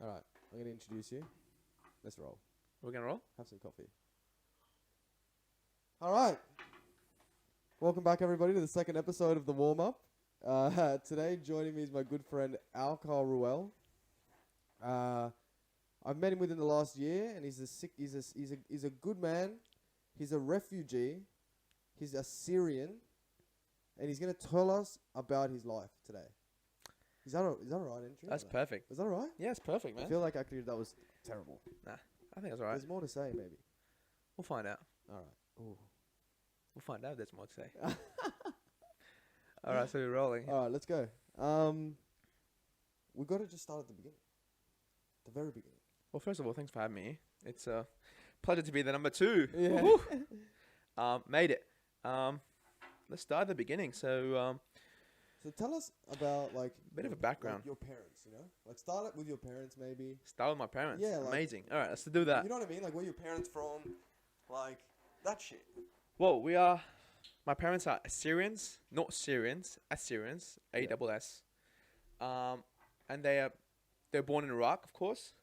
All right, I'm going to introduce you. Let's roll. We're going to roll? Have some coffee. All right. Welcome back, everybody, to the second episode of the warm-up. Today, joining me is my good friend, Awkar Ruel. I've met him within the last year, and he's a good man. He's a refugee. He's a Syrian, and he's going to tell us about his life today. Is that all right, entry? That's perfect. Is that all right? Yeah, it's perfect, man. I feel like actually that was terrible. Nah, I think it's all right. There's more to say, maybe. We'll find out. All right. Ooh. We'll find out if there's more to say. All right, so we're rolling. All right, let's go. We've got to just start at the beginning. The very beginning. Well, first of all, thanks for having me. It's a pleasure to be the number 2. Yeah. Made it. Let's start at the beginning. So tell us about, like... bit of a background. Like your parents, you know? Like, start it with your parents, maybe. Start with my parents. Yeah, like, amazing. All right, let's do that. You know what I mean? Like, where your parents from? Like, that shit. Well, my parents are Assyrians, not Syrians, Assyrians, A-double-S. And they're born in Iraq, of course.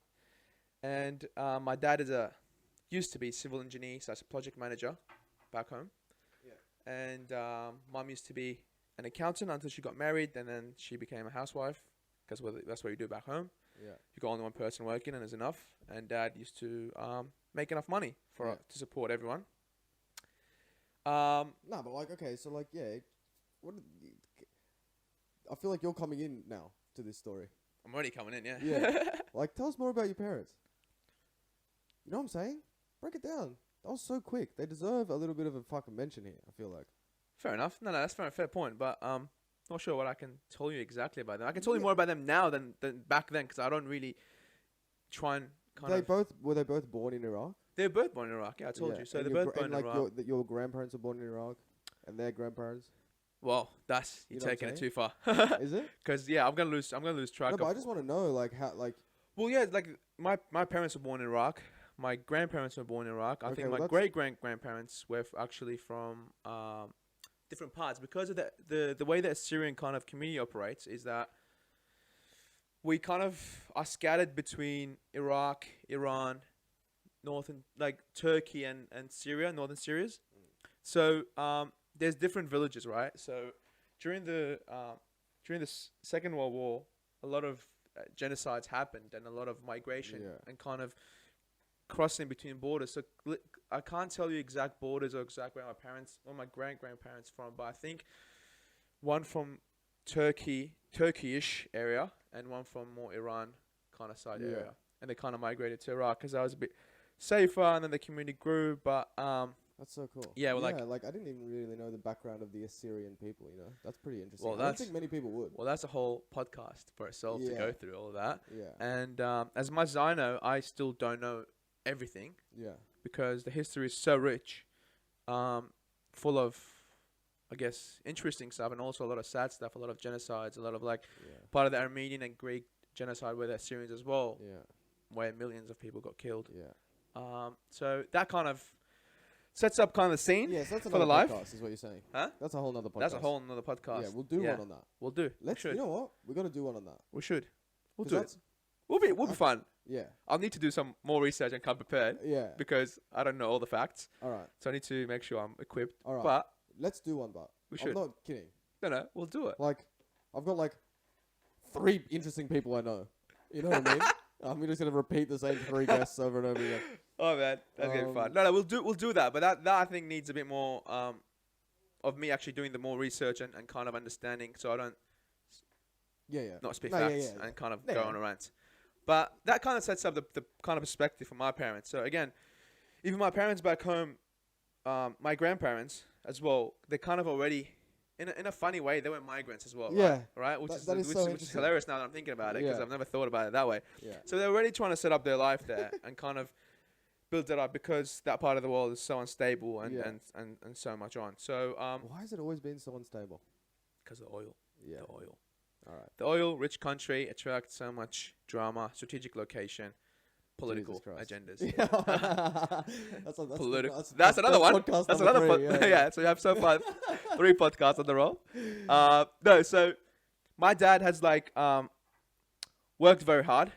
And my dad used to be civil engineer, so a project manager back home. Yeah. And mum used to be an accountant until she got married, and then she became a housewife, because that's what you do back home. Yeah. You got only one person working, and there's enough. And dad used to make enough money to support everyone. No, but like, okay, so like, yeah, I feel like you're coming in now to this story. I'm already coming in, yeah. Yeah. Like, tell us more about your parents. You know what I'm saying? Break it down. That was so quick. They deserve a little bit of a fucking mention here, I feel like. Fair enough. No, that's a fair point. But not sure what I can tell you exactly about them. I can tell you more about them now than back then, because I don't really try and Were they both born in Iraq? They were both born in Iraq, yeah, I told you. So and they're both born in Iraq. Your grandparents were born in Iraq, and their grandparents? Well, you're taking it too far. Is it? Because, yeah, I'm gonna lose track No, but I just want to know, like, how, like... Well, yeah, like, my parents were born in Iraq. My grandparents were born in Iraq. I think my great-grandparents were actually from different parts. Because of the way that Syrian kind of community operates is that we kind of are scattered between Iraq, Iran, like Turkey and Syria, northern Syria's. So there's different villages, right? So during the Second World War, a lot of genocides happened and a lot of migration and kind of crossing between borders. So I can't tell you exact borders or exact where my parents or my grandparents from, but I think one from Turkish area and one from more Iran kind of side area, and they kind of migrated to Iraq because I was a bit safer, and then the community grew. But that's so cool. Yeah, well, like I didn't even really know the background of the Assyrian people. You know, that's pretty interesting. Well, I don't think many people would. Well, that's a whole podcast for itself to go through all of that. Yeah. And as much as I know, I still don't know everything. Yeah. Because the history is so rich, full of, I guess, interesting stuff, and also a lot of sad stuff, a lot of genocides, a lot of part of the Armenian and Greek genocide where they're Syrians as well. Yeah. Where millions of people got killed. Yeah. So that kind of sets up kind of the scene that's for the life. Podcast is what you're saying. Huh? That's a whole nother podcast. That's a whole nother podcast. Yeah, we'll do one on that. We'll do. You know what? We're gonna do one on that. We should. We'll do it. We'll be fun. Yeah. I'll need to do some more research and come prepared. Yeah. Because I don't know all the facts. All right. So I need to make sure I'm equipped. All right. But let's do one, but we should. I'm not kidding. No, we'll do it. Like, I've got like 3 interesting people I know. You know what I mean? I'm just gonna repeat the same 3 guests over and over again. Oh man, that's getting fun. No, we'll do that. But that I think needs a bit more of me actually doing the more research and kind of understanding, so I don't not spit facts and kind of go on a rant. But that kind of sets up the kind of perspective for my parents. So again, even my parents back home, my grandparents as well, they kind of already, in a funny way, they were migrants as well. Yeah. Right? Which that is hilarious now that I'm thinking about it, because I've never thought about it that way. Yeah. So they're already trying to set up their life there and kind of build it up, because that part of the world is so unstable and so much on. So why has it always been so unstable? Because of oil. Yeah. The oil. All right. The oil-rich country attracts so much drama, strategic location, political agendas. Yeah. That's another one. That's another 3, yeah. So you have so far 3 podcasts on the roll. No, so my dad has worked very hard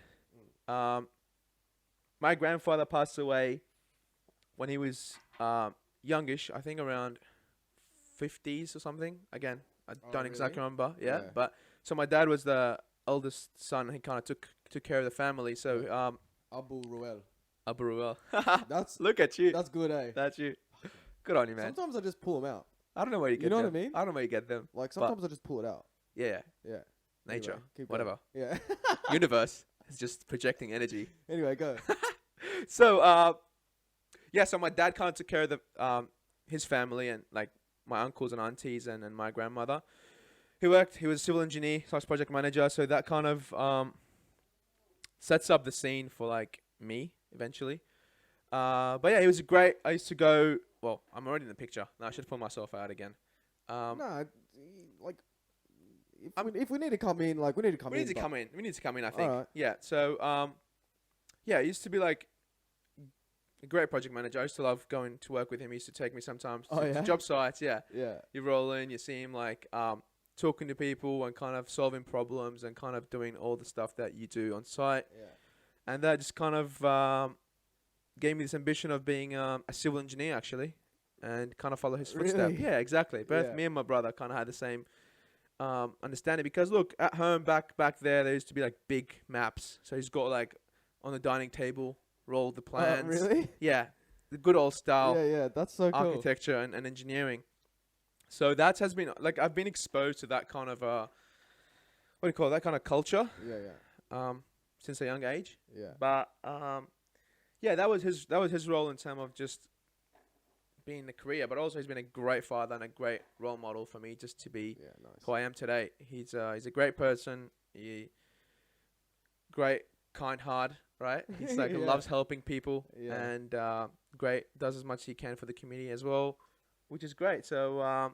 my grandfather passed away when he was youngish. I think around 50s or something. Again, I don't exactly remember. Yeah, but so my dad was the eldest son. He kind of took care of the family. So Abu Ruel. That's Look at you. That's good, eh? That's you. Good on you, man. Sometimes I just pull them out. I don't know where you get them. You know what I mean? I don't know where you get them. Like sometimes I just pull it out. Yeah. Yeah. Nature. Anyway, whatever. Yeah. Universe is just projecting energy. Anyway, go. So, so my dad kind of took care of the his family and like my uncles and aunties and my grandmother. He was a civil engineer / project manager, so that kind of sets up the scene for like me eventually. But yeah, he was great. I used to go. Well, I'm already in the picture. No, I should pull myself out again. No, like if we need to come in, like we need to come in. We need to come in. I think. Right. Yeah. So I used to be like a great project manager. I used to love going to work with him. He used to take me sometimes to job sites. Yeah. Yeah. You roll in, you see him like talking to people and kind of solving problems and kind of doing all the stuff that you do on site. Yeah. And that just kind of gave me this ambition of being a civil engineer actually, and kind of follow his footsteps. Really? Yeah, exactly. Both me and my brother kind of had the same understanding, because look, at home back there used to be like big maps. So he's got like on the dining table rolled the plans. Really? Yeah, the good old style. Yeah, that's so cool. Architecture and engineering. So that has been like I've been exposed to that kind of what do you call it? That kind of culture. Yeah. Since a young age. Yeah. But that was his role in terms of just being the career, but also he's been a great father and a great role model for me just to be who I am today. He's a great person. Great, kind heart, right? He's like loves helping people and great, does as much as he can for the community as well, which is great. So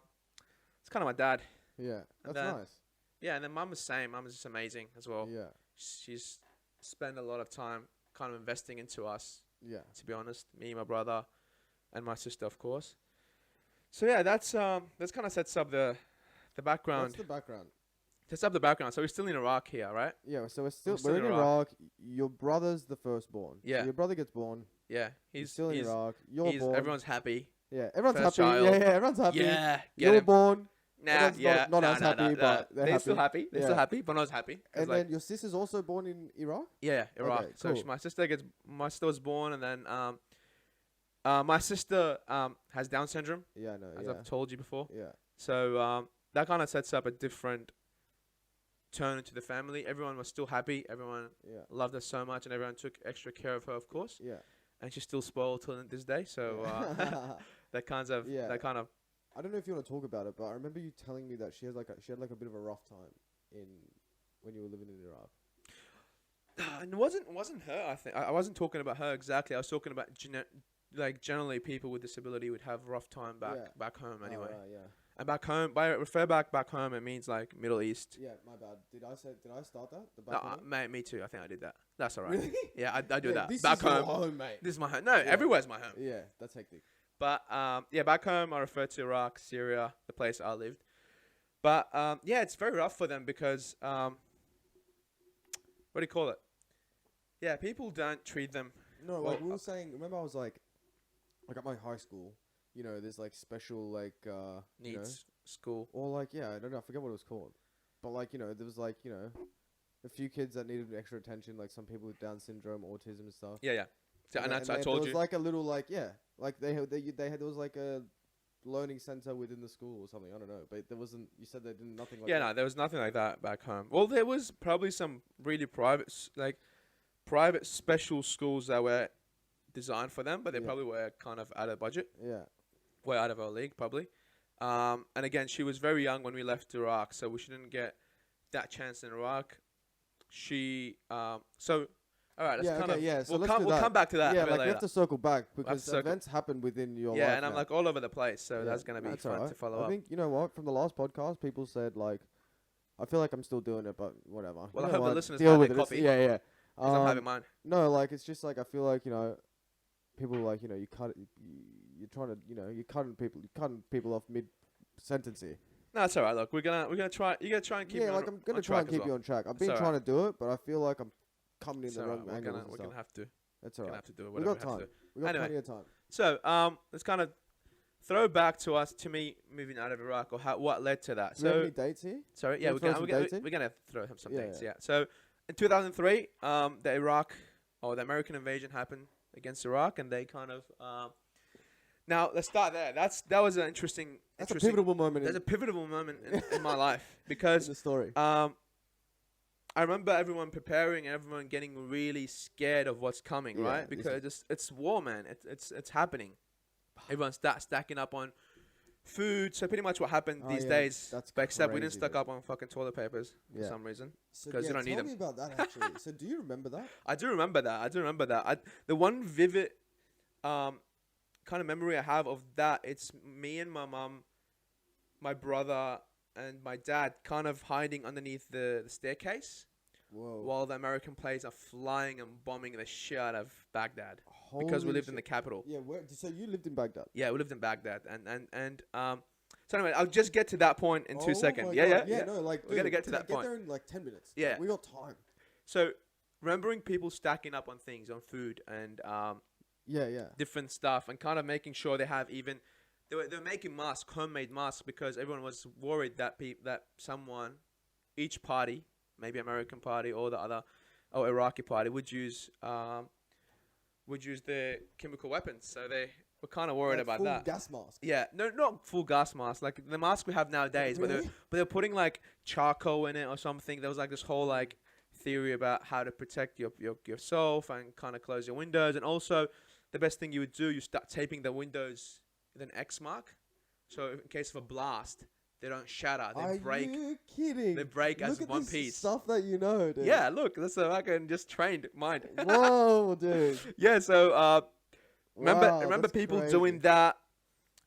it's kind of my dad. Yeah, that's nice. Yeah, and then mum was the same. Mum was just amazing as well. Yeah. She's spent a lot of time kind of investing into us. Yeah. To be honest, me, my brother, and my sister, of course. So yeah, that's kind of sets up the background. What's the background? Sets up the background. So we're still in Iraq here, right? Yeah. So we're in Iraq. Your brother's the firstborn. Yeah. So your brother gets born. Yeah. He's still in Iraq. You're born. Everyone's happy. Yeah. Everyone's First happy. child. Yeah. Everyone's happy. Yeah. You're born. Nah. Yeah. Not as happy, but they're happy. Still happy. They're still happy, but not as happy. And then your sister's also born in Iraq. Yeah, Iraq. Okay, so cool. my sister was born, and then my sister has Down syndrome. Yeah, no. As I've told you before. Yeah. So that kind of sets up a different turn into the family. Everyone was still happy. Everyone loved her so much, and everyone took extra care of her, of course. Yeah. And she's still spoiled till this day. So that kind of I don't know if you want to talk about it, but I remember you telling me that she had like a bit of a rough time when you were living in Iraq. And it wasn't her. I think I wasn't talking about her exactly. I was talking about generally people with disability would have a rough time back home anyway. Yeah. And back home, back home, it means like Middle East. Yeah, my bad. Did I start that? The back home? Mate, me too. I think I did that. That's alright. Really? Yeah, I do that. This back is home. your home, mate. This is my home. No, everywhere's my home. Yeah, that's hectic. But back home I refer to Iraq, Syria, the place I lived. But it's very rough for them because what do you call it? Yeah, people don't treat them. No, like we were saying. Remember, I was like at my high school. You know, there's like special like needs school, or like I don't know, I forget what it was called, but like there was like a few kids that needed extra attention, like some people with Down syndrome, autism and stuff. Yeah. So, and that's I told you. There was like a little like they had there was like a learning center within the school or something. I don't know, but there wasn't. You said they did nothing like that. No, there was nothing like that back home. Well, there was probably some really private special schools that were designed for them, but they probably were kind of out of budget. Yeah. Way out of our league, probably. And again, she was very young when we left Iraq, so we shouldn't get that chance in Iraq. All right, So we'll come back to that. Yeah, like later. We have to circle back because events happen within your life. Yeah, and I'm like all over the place, so that's gonna be fun to follow up. I think you know what, from the last podcast, people said like, I feel like I'm still doing it, but whatever. Well, I hope the listeners deal have with their it. copy. Yeah. I'm having mine. No, like it's just like I feel like people like you cut. You're trying to you're cutting people off mid sentence here. No, it's alright. Look, we're gonna try. You gotta try and keep. I'm gonna try and keep you on track. I've been trying to do it, but I feel like I'm coming in So the wrong we're angles gonna and we're stuff. gonna have to That's we're all gonna right. have to do it. We Whatever got we have time. to. We got Anyway. plenty of time. So let's kind of throw back to me moving out of Iraq or what led to that. Do we have So any dates here? sorry, Can yeah, we throw some dates in? we're gonna throw some Yeah, dates. yeah. Yeah. So in 2003, the Iraq or the American invasion happened against Iraq, and they kind of now let's start there. That was an interesting. That's a pivotal moment. There's a pivotal moment in my life because in the story. I remember everyone preparing and everyone getting really scared of what's coming, Yeah, right? Because it's war, man. It's happening. Everyone's stacking up on food. So pretty much what happened these days. That's but except we didn't crazy, stock dude. up on fucking toilit papers for some reason. So 'cause you don't need tell them. me about that actually. So do you remember that? I do remember that. The one vivid kind of memory I have of that, it's me and my mum, my brother, and my dad kind of hiding underneath the staircase. Whoa. While the American planes are flying and bombing the shit out of Baghdad because we Holy lived in the shit. capital. Yeah, so you lived in Baghdad? Yeah, we lived in Baghdad, and so anyway, I'll just get to that point in 2 seconds. My Yeah. God. No, like We're gonna dude, get to that Get point. there in like 10 minutes. Yeah. We got time. So remembering people stacking up on things, on food and Yeah. different stuff, and kind of making sure they have even. They were making masks, homemade masks, because everyone was worried that someone, each party, maybe American party or the other, or Iraqi party, would use the chemical weapons. So they were kind of worried Like about full that. gas mask. Yeah, no, not full gas mask, like the mask we have nowadays, Really? but they're putting like charcoal in it or something. There was like this whole like theory about how to protect yourself and kind of close your windows, and also the best thing you would do, you start taping the windows with an X mark, so in case of a blast, they don't shatter. They break. Are you kidding? They break Look as at one this piece. Stuff that you know, dude. Yeah, look, that's a fucking just trained mind. Whoa, dude. Yeah, so remember Wow, that's people crazy. doing that,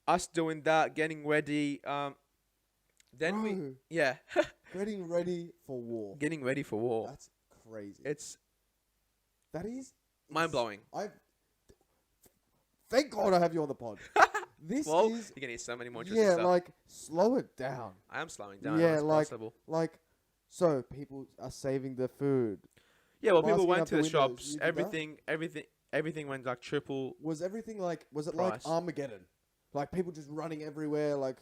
us doing that, getting ready. Then Bro, yeah, getting ready for war. getting ready for war. That's crazy. It's That is mind blowing. Thank God I have you on the pod. This Well, is you're gonna need so many more yeah, stuff. like slow it down. I am slowing down. Yeah, Yeah, like- possible. Like, so people are saving the food. Yeah, well, people masking went up to the the windows. shops. You did that? Everything went like triple. Was everything like? Was it Price. like Armageddon? Like people just running everywhere, like,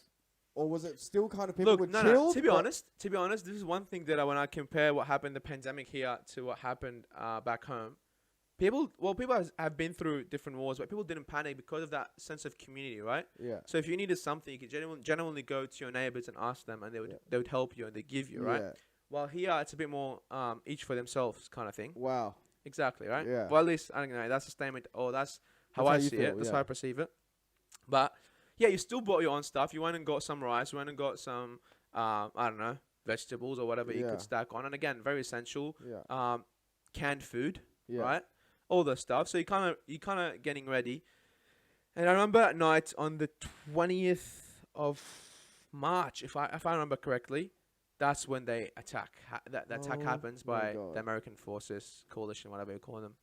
or was it still kind of people Look, were no. chilled? To be honest, this is one thing that when I compare what happened the pandemic here to what happened back home. People have been through different wars, but people didn't panic because of that sense of community, right? Yeah. So if you needed something, you could genuinely go to your neighbors and ask them, and they would help you and they give you, right? Yeah. While here it's a bit more each for themselves kind of thing. Wow. Exactly, right? Yeah. Well, at least I don't know. That's a statement, or that's how That's how I you see feel, it. That's yeah. how I perceive it. But yeah, you still bought your own stuff. You went and got some rice. You went and got some I don't know, vegetables or whatever you Yeah. could stack on. And again, very essential. Yeah. Canned food, Yeah. right? All the stuff. So you kind of getting ready. And I remember at night on the 20th of March, if I remember correctly, that's when they attack. That attack Oh happens my by God. the American forces, coalition, whatever you call them,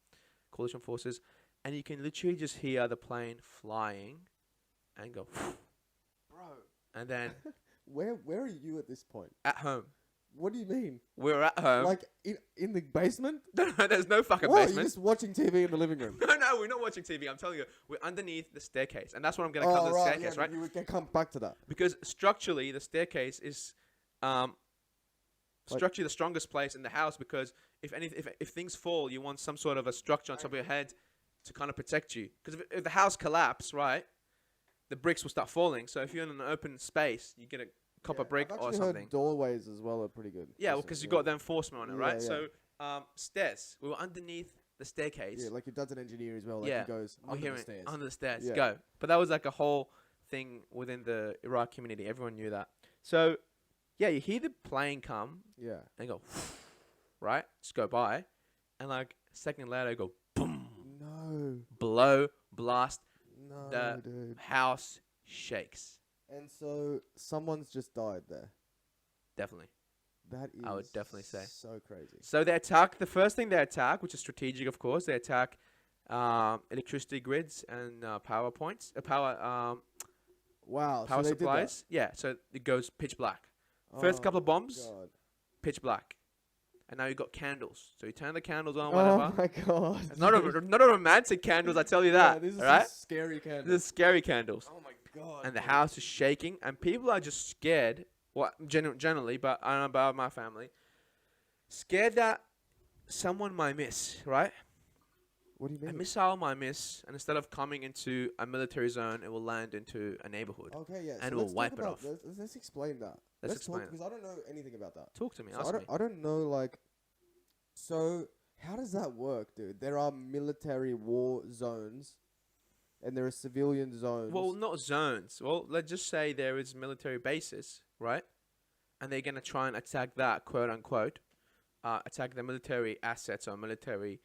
coalition forces, and you can literally just hear the plane flying, and go, Bro. and then Where are you at this point? at home. What do you mean? We're at home. Like in the basement? No, there's no fucking What? You're basement. just watching TV in the living room? No, we're not watching TV. I'm telling you, we're underneath the staircase, and that's what I'm gonna come to the staircase, yeah, right? You can come back to that. Because structurally, the staircase is structurally the strongest place in the house. Because if things fall, you want some sort of a structure on top of your head to kind of protect you. Because if the house collapses, right, the bricks will start falling. So if you're in an open space, you get a copper brick I've or actually something. heard doorways as well are pretty good. Yeah, well, because you got the enforcement on it, Yeah, right? yeah. So stairs. We were underneath the staircase. Yeah, like your dad's an engineer as well. Like Yeah. he goes We're under hearing the stairs. under the stairs. Yeah. Go. But that was like a whole thing within the Iraq community. Everyone knew that. So yeah, you hear the plane come Yeah. and go, right? Just go by, and like a second later, go boom, No. blow, blast. No, The dude. house shakes. And so someone's just died there. Definitely. That is I would definitely say. so crazy. So they attack. The first thing they attack, which is strategic, of course, they attack electricity grids and power points, Wow. power so they supplies. Yeah, so it goes pitch black. Did that. First couple of bombs, God. pitch black. and now you got candles. So you turn the candles on, Oh whatever. my god. It's not a romantic candles, I tell you Yeah, that. this is All right? some scary candle. This is scary candles. Oh my god. And the dude. house is shaking, and people are just scared. Well, generally, but I don't know about my family. Scared that someone might miss, right? What do you A mean? missile might miss, and instead of coming into a military zone, it will land into a neighborhood. Okay, yeah. And so we'll let's wipe talk it about, off. Let's explain that. Let's talk explain it. because I don't know anything about that. Talk to me. So Ask me. I don't know like. So how does that work, dude? There are military war zones, and there are civilian zones. Well, not zones. Well, let's just say there is military bases, right? And they're gonna try and attack that, quote unquote, attack the military assets or military,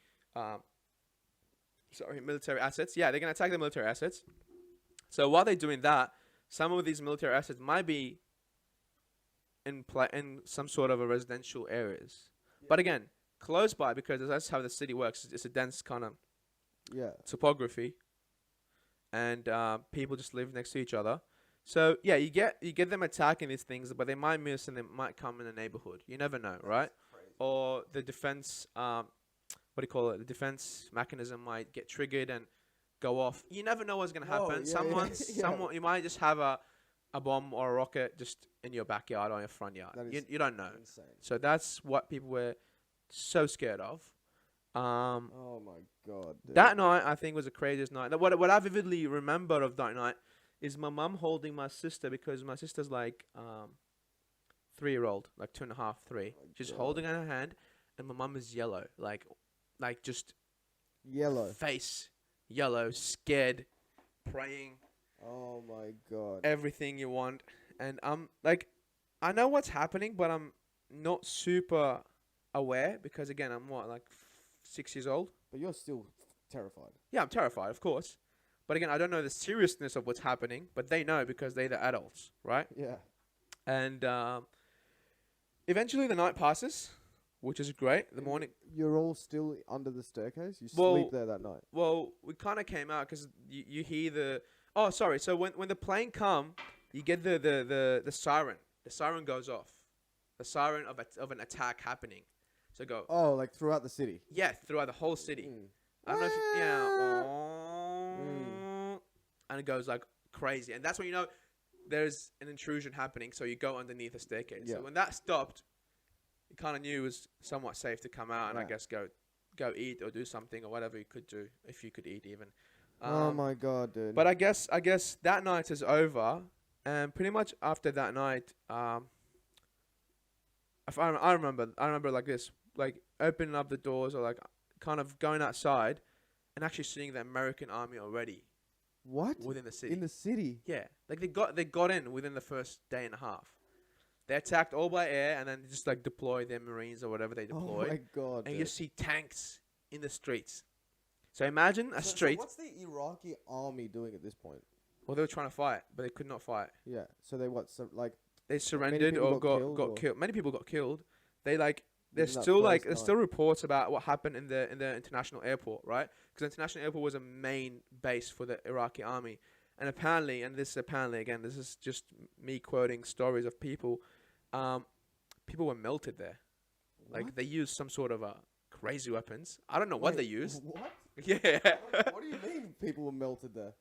military assets. Yeah, they're gonna attack the military assets. So while they're doing that, some of these military assets might be in some sort of a residential areas. But again, close by, because that's how the city works. It's a dense kind of yeah. topography, and people just live next to each other. So yeah, you get them attacking these things, but they might miss and they might come in a neighborhood. You never know, right? Or the defense, what do you call it? The defense mechanism might get triggered and go off. You never know what's gonna happen. Whoa, yeah. Someone, you might just have a bomb or a rocket just in your backyard or your front yard. That is You don't know. insane. So that's what people were so scared of. Oh my god. Dude. That night, I think, was the craziest night. What I vividly remember of that night is my mum holding my sister, because my sister's like 3-year-old, like 2.5, 3. Oh my She's God. holding her hand, and my mum is yellow, like just Yellow. face yellow, scared, praying, Oh my god. everything you want. And I'm like, I know what's happening, but I'm not super aware, because again, I'm like 6 years old. But you're still terrified. Yeah, I'm terrified, of course. But again, I don't know the seriousness of what's happening, but they know because they're the adults, right? Yeah. And eventually the night passes, which is great. The morning, You're all still under the staircase? You Well- sleep there that night? well, we kind of came out because you hear the... Oh, sorry. So when the plane come, you get the siren. The siren goes off. The siren of an attack happening. So go, Oh, like throughout the city? yeah, throughout the whole city. Mm. I don't know if you, yeah. Mm. And it goes like crazy. And that's when you know there's an intrusion happening. So you go underneath the staircase. Yeah. So when that stopped, you kind of knew it was somewhat safe to come out and I Yeah. guess go eat or do something or whatever you could do, if you could eat even. Oh my god, dude. But I guess that night is over. And pretty much after that night, I remember like this, like opening up the doors or like kind of going outside and actually seeing the American army already What? within the city. In the city? Yeah, like they got in within the first day and a half. They attacked all by air and then just like deployed their Marines or whatever they Oh deployed. my god, And dude. you see tanks in the streets. So imagine a street. So what's the Iraqi army doing at this point? Well, they were trying to fight, but they could not fight. Yeah. So they what? So like They surrendered people or got killed, got or- killed. Many people got killed. They like there's Within that still like first there's night. still reports about what happened in the international airport, right? Because the international airport was a main base for the Iraqi army, and apparently, this is just me quoting stories of people. People were melted there, like What? they used some sort of crazy weapons. I don't know what Wait, they used. What? Yeah. What do you mean people were melted there?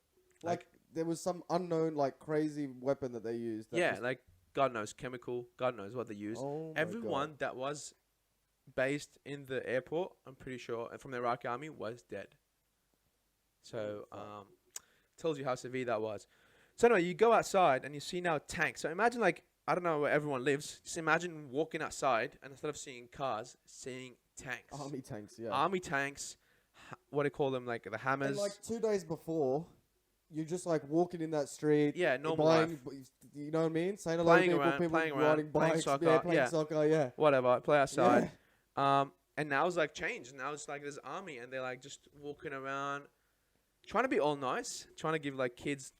Like there was some unknown like crazy weapon that they used. That Yeah, just- like God knows chemical. God knows what they used. Oh my Everyone God. that was based in the airport, I'm pretty sure, and from the Iraqi army was dead. So, fuck. tells you how severe that was. So anyway, you go outside and you see now tanks. So imagine like, I don't know where everyone lives. Just imagine walking outside and instead of seeing cars, seeing tanks. Army tanks, yeah. Army tanks. What do you call them? Like the hammers. And like 2 days before, you're just like walking in that street. Yeah, you're normal buying, life. You know what I mean? Saying hello to Playing people, around, people playing around, riding playing bikes, soccer, yeah, playing yeah. soccer, yeah. Whatever, play outside. Yeah. And now it's like changed. Now it's like there's army and they're like just walking around, trying to be all nice, trying to give like kids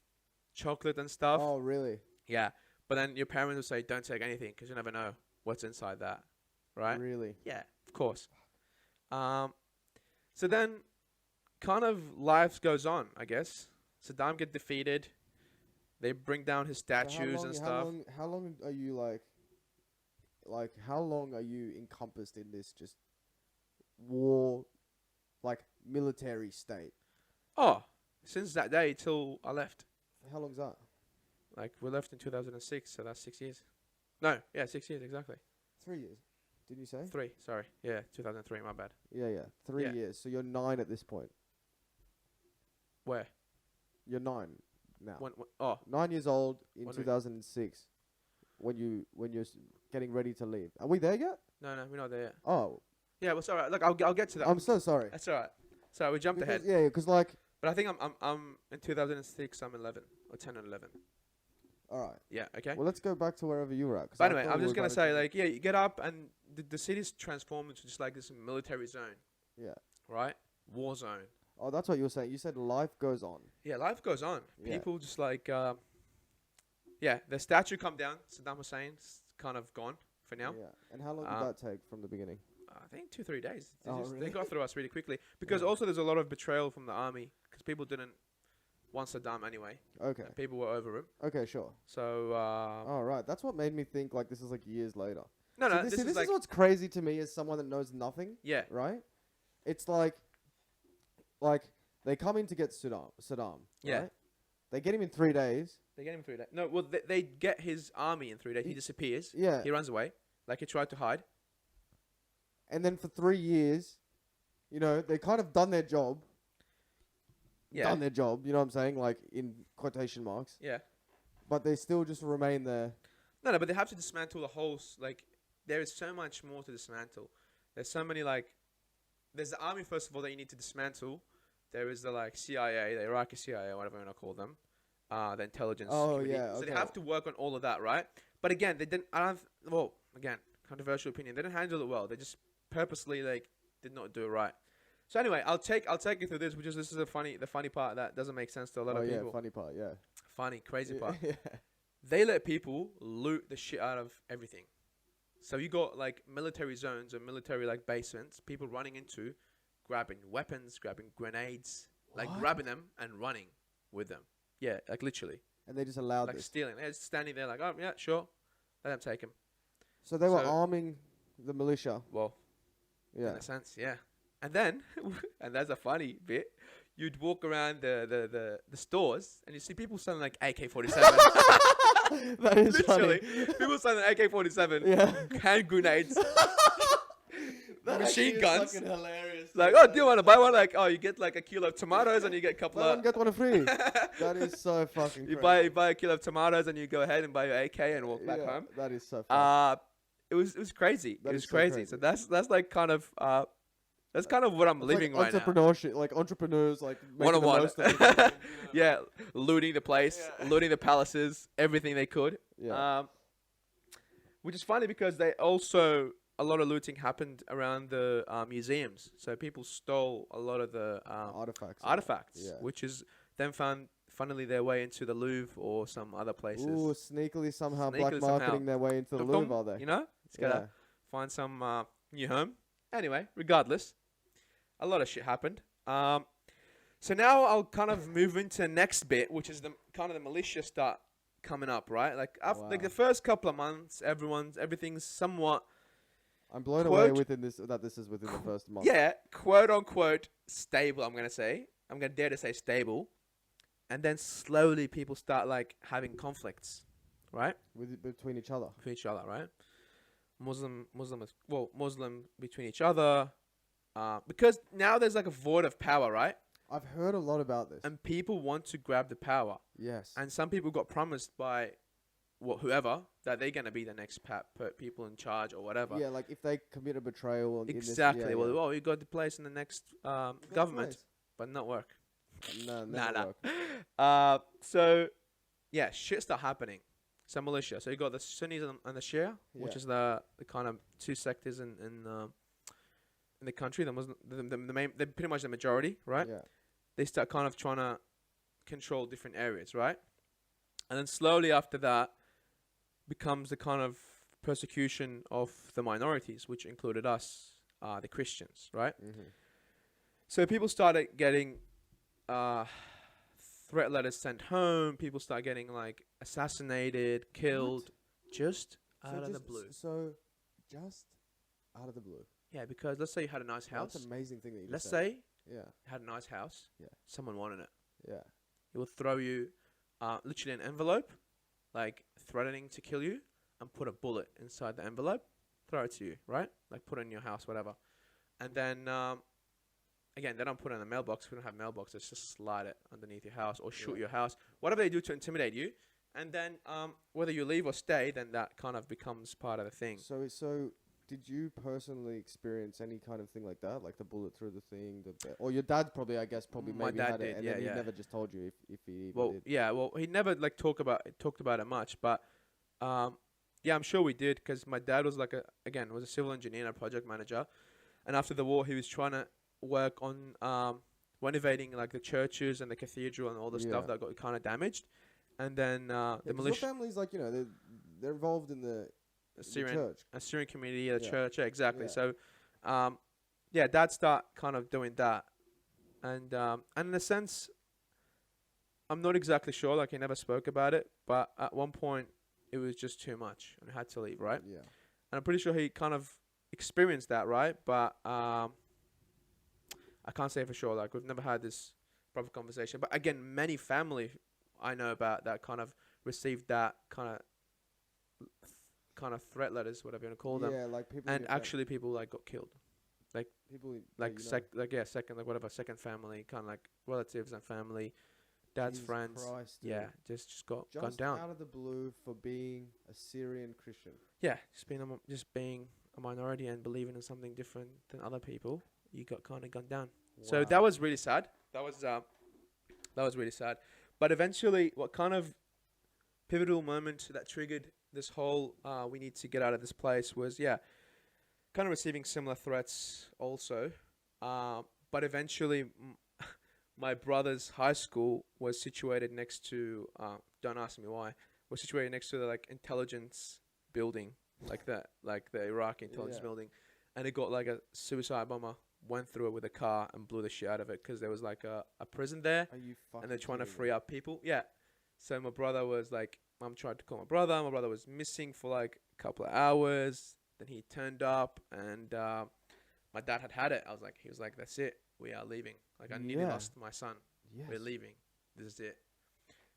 chocolate and stuff. Oh, really? Yeah, but then your parents will say, "Don't take anything because you never know what's inside that." Right? Really? Yeah, of course. So then, kind of life goes on, I guess. Saddam get defeated. They bring down his So how statues long- and stuff. How long are you like like, how long are you encompassed in this just war, like, military state? Oh, since that day till I left. How long's that? Like, we left in 2006, so that's 6 years. No, yeah, 6 years, exactly. 3 years. Did you say? 3, sorry. Yeah, 2003, my bad. Yeah. 3 Yeah. years. So you're 9 at this point. Where? You're 9 now. Oh, 9 years old in When we- 2006. When you're getting ready to leave. Are we there yet? no, we're not there yet. Oh, Yeah, well, it's alright. Look, I'll get to that. I'm so sorry. That's alright. Sorry, we jumped ahead. Yeah, because like, But I think I'm in 2006. I'm 11 or 10 and 11. all right. Yeah. Okay. Well, let's go back to wherever you were at. 'Cause But I anyway, thought I'm we just were gonna about say, to- like, yeah, you get up and the city's transformed into just like this military zone, yeah. right? War zone. Oh, that's what you were saying. You said life goes on. Yeah, life goes on. Yeah. People just like, yeah, the statue come down. Saddam Hussein's kind of gone for now. Yeah. And how long did that take from the beginning? I think 2-3 days. Oh, They really? got through us really quickly because Yeah. also there's a lot of betrayal from the army because people didn't want Saddam anyway. Okay. And people were over him. Okay, sure. So Oh, right. That's what made me think like this is like years later. no, So no, this this is is like what's crazy to me as someone that knows nothing, yeah, right? It's like they come in to get Saddam. Yeah. Right? They get him in 3 days. they get him in 3 days. No, well they get his army in 3 days. He He- disappears. Yeah. He runs away like he tried to hide. And then for 3 years, they kind of done their job. Yeah. Done their job, you know what I'm saying? Like in quotation marks. Yeah. But they still just remain there. No, but they have to dismantle the whole. Like, there is so much more to dismantle. There's so many there's the army first of all that you need to dismantle. There is the CIA, the Iraqi CIA, whatever you want to call them, the intelligence. Oh, committee. yeah, So they okay. have to work on all of that, right? But again, they didn't. I don't. Well, again, controversial opinion. They didn't handle it well. They just purposely did not do it right. So anyway, I'll take you through this, this is the funny part that doesn't make sense to a lot of people. Funny part, yeah. Funny, crazy part. Yeah. They let people loot the shit out of everything. So you got military zones or military basements, people running into, grabbing weapons, grabbing grenades, What? grabbing them and running with them. Yeah, literally. And they just allowed this. Stealing. They're just standing there oh, yeah, sure. Let them take him. So they were So- arming the militia. Well, Yeah. in a sense, yeah. And then, and that's a funny bit, you'd walk around the stores and you see people selling AK-47. That is Literally. funny. People selling AK-47, Yeah. hand grenades, That machine actually is guns. fucking hilarious. oh, do you want to buy one? You get a kilo of tomatoes and you get a couple Buy one, of... get one free. That is so fucking You crazy. buy a kilo of tomatoes and you go ahead and buy your AK and walk back Yeah, home. That is so funny. It was crazy. That It is was so crazy. crazy. So that's kind of what I'm It's living like right now. entrepreneurship, like entrepreneurs, making the One-on-one. most of it. Yeah, looting the place, Yeah. looting the palaces, everything they could. Yeah. Which is funny because a lot of looting happened around the museums. So people stole a lot of the artifacts, Yeah. which is then found funnily their way into the Louvre or some other places. Ooh, sneakily somehow Sneakily black somehow. marketing their way into the Dum Louvre, dum, are they? You know, it's Yeah. gotta find some new home. Anyway, regardless, a lot of shit happened. So now I'll kind of move into the next bit, which is the militia start coming up, right? After Wow. the first couple of months, everything's somewhat, I'm blown Quote- away that this is within the first month. yeah, quote unquote stable. I'm gonna dare to say stable, and then slowly people start having conflicts, right? Between each other. Between each other, right? Muslim between each other, because now there's a void of power, right? I've heard a lot about this. And people want to grab the power, Yes. and some people got promised by whoever that they're gonna be the next people in charge or whatever. Yeah, if they commit a betrayal in Exactly. this, yeah, Well, yeah. you got the place in the next Got the government, place. but not work. No, Nah, never nah. work. So yeah, shit start happening. So militia. So you got the Sunnis and the Shia, which Yeah. is the kind of two sectors in the country. The Muslim, the main, they're pretty much the majority, right? Yeah. They start kind of trying to control different areas, right? And then slowly after that becomes the kind of persecution of the minorities, which included us, the Christians, right? Mm-hmm. So people started getting threat letters sent home. People start getting assassinated, killed, just out of the blue. So Just out of the blue. Yeah, because let's say you had a nice house. That's an amazing thing that you Let's just said. say Yeah. you had a nice house. Yeah. Someone wanted it. Yeah. He will throw you literally an envelope, like threatening to kill you, and put a bullet inside the envelope, throw it to you, right? Like put it in your house, whatever. And then, again, they don't put it in the mailbox. We don't have mailboxes. Just slide it underneath your house or shoot your house. Whatever they do to intimidate you. And then whether you leave or stay, then that kind of becomes part of the thing. So did you personally experience any kind of thing like that? Like the bullet through the thing? Or your dad probably, I guess, My maybe dad had did, it. And yeah, then he yeah. never just told you if he even Well, did. yeah, well, he never like talked about it much, but yeah, I'm sure we did because my dad was like was a civil engineer and a project manager, and after the war he was trying to work on renovating like the churches and the cathedral and all the stuff that got kind of damaged, and then the militia. Your family's like, they're involved in the church. A Syrian community, the church, yeah, exactly. Yeah. So, yeah, dad start kind of doing that, and in a sense, I'm not exactly sure. Like he never spoke about it, but at one point it was just too much, and I had to leave, right? Yeah. And I'm pretty sure he kind of experienced that, right? But I can't say for sure. Like we've never had this proper conversation. But again, many family I know about that kind of received that kind of threat letters, whatever you want to call them. Yeah, like people. And actually, people like got killed. Like people, second family, kind of like relatives and family, dad's Jesus friends. Christ, dude. Yeah, just got Just gunned down. out of the blue for being a Syrian Christian. Yeah, just being a minority and believing in something different than other people, you got kind of gunned down. Wow. So that was really sad. That was really sad. But eventually, what kind of pivotal moment that triggered this whole we need to get out of this place was, kind of receiving similar threats also. But eventually, my brother's high school was situated next to, don't ask me why, was situated next to the like intelligence building, like the Iraqi intelligence building. And it got like a suicide bomber went through it with a car and blew the shit out of it because there was like a prison there. Are you fucking and they're trying to kidding free up people. Yeah. So my brother was like, Mum tried to call my brother. My brother was missing for like a couple of hours. Then he turned up and my dad had it. He was like, that's it. We are leaving. Like I nearly lost my son. Yes. We're leaving. This is it.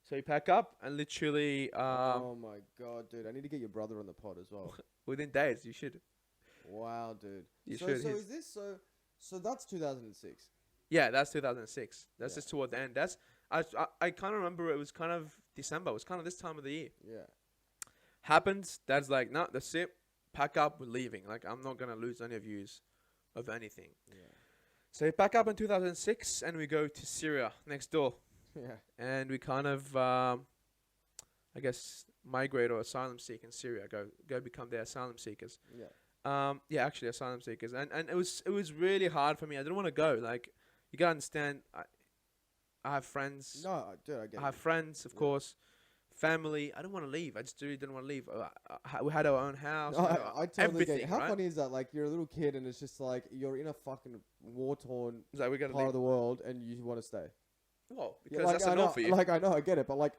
So you pack up and literally oh my God, dude. I need to get your brother on the pod as well. within days, you should. Wow, dude. You so should. So is this so that's 2006. Yeah, that's 2006. That's just toward the end. That's I kind of remember it was kind of December. It was kind of this time of the year. Yeah. Happens. Dad's like, no, that's it. Pack up. We're leaving. Like, I'm not going to lose any of yous of anything. Yeah. So we pack up in 2006 and we go to Syria next door. Yeah. And we kind of, I guess, migrate or asylum seek in Syria. Go become their asylum seekers. Yeah. Actually asylum seekers. And it was really hard for me. I didn't want to go. Like, you got to understand, I have friends. No, dude, I get it. I have friends, of course. Family. I didn't want to leave. I just really didn't want to leave. We had our own house. No, I totally get it. How right? funny is that? Like, you're a little kid and it's just like, you're in a fucking war-torn Like, we gotta part leave. of the world and you want to stay. Well, Yeah, because like, that's I enough know, for you. Like, I know, I get it. But, like,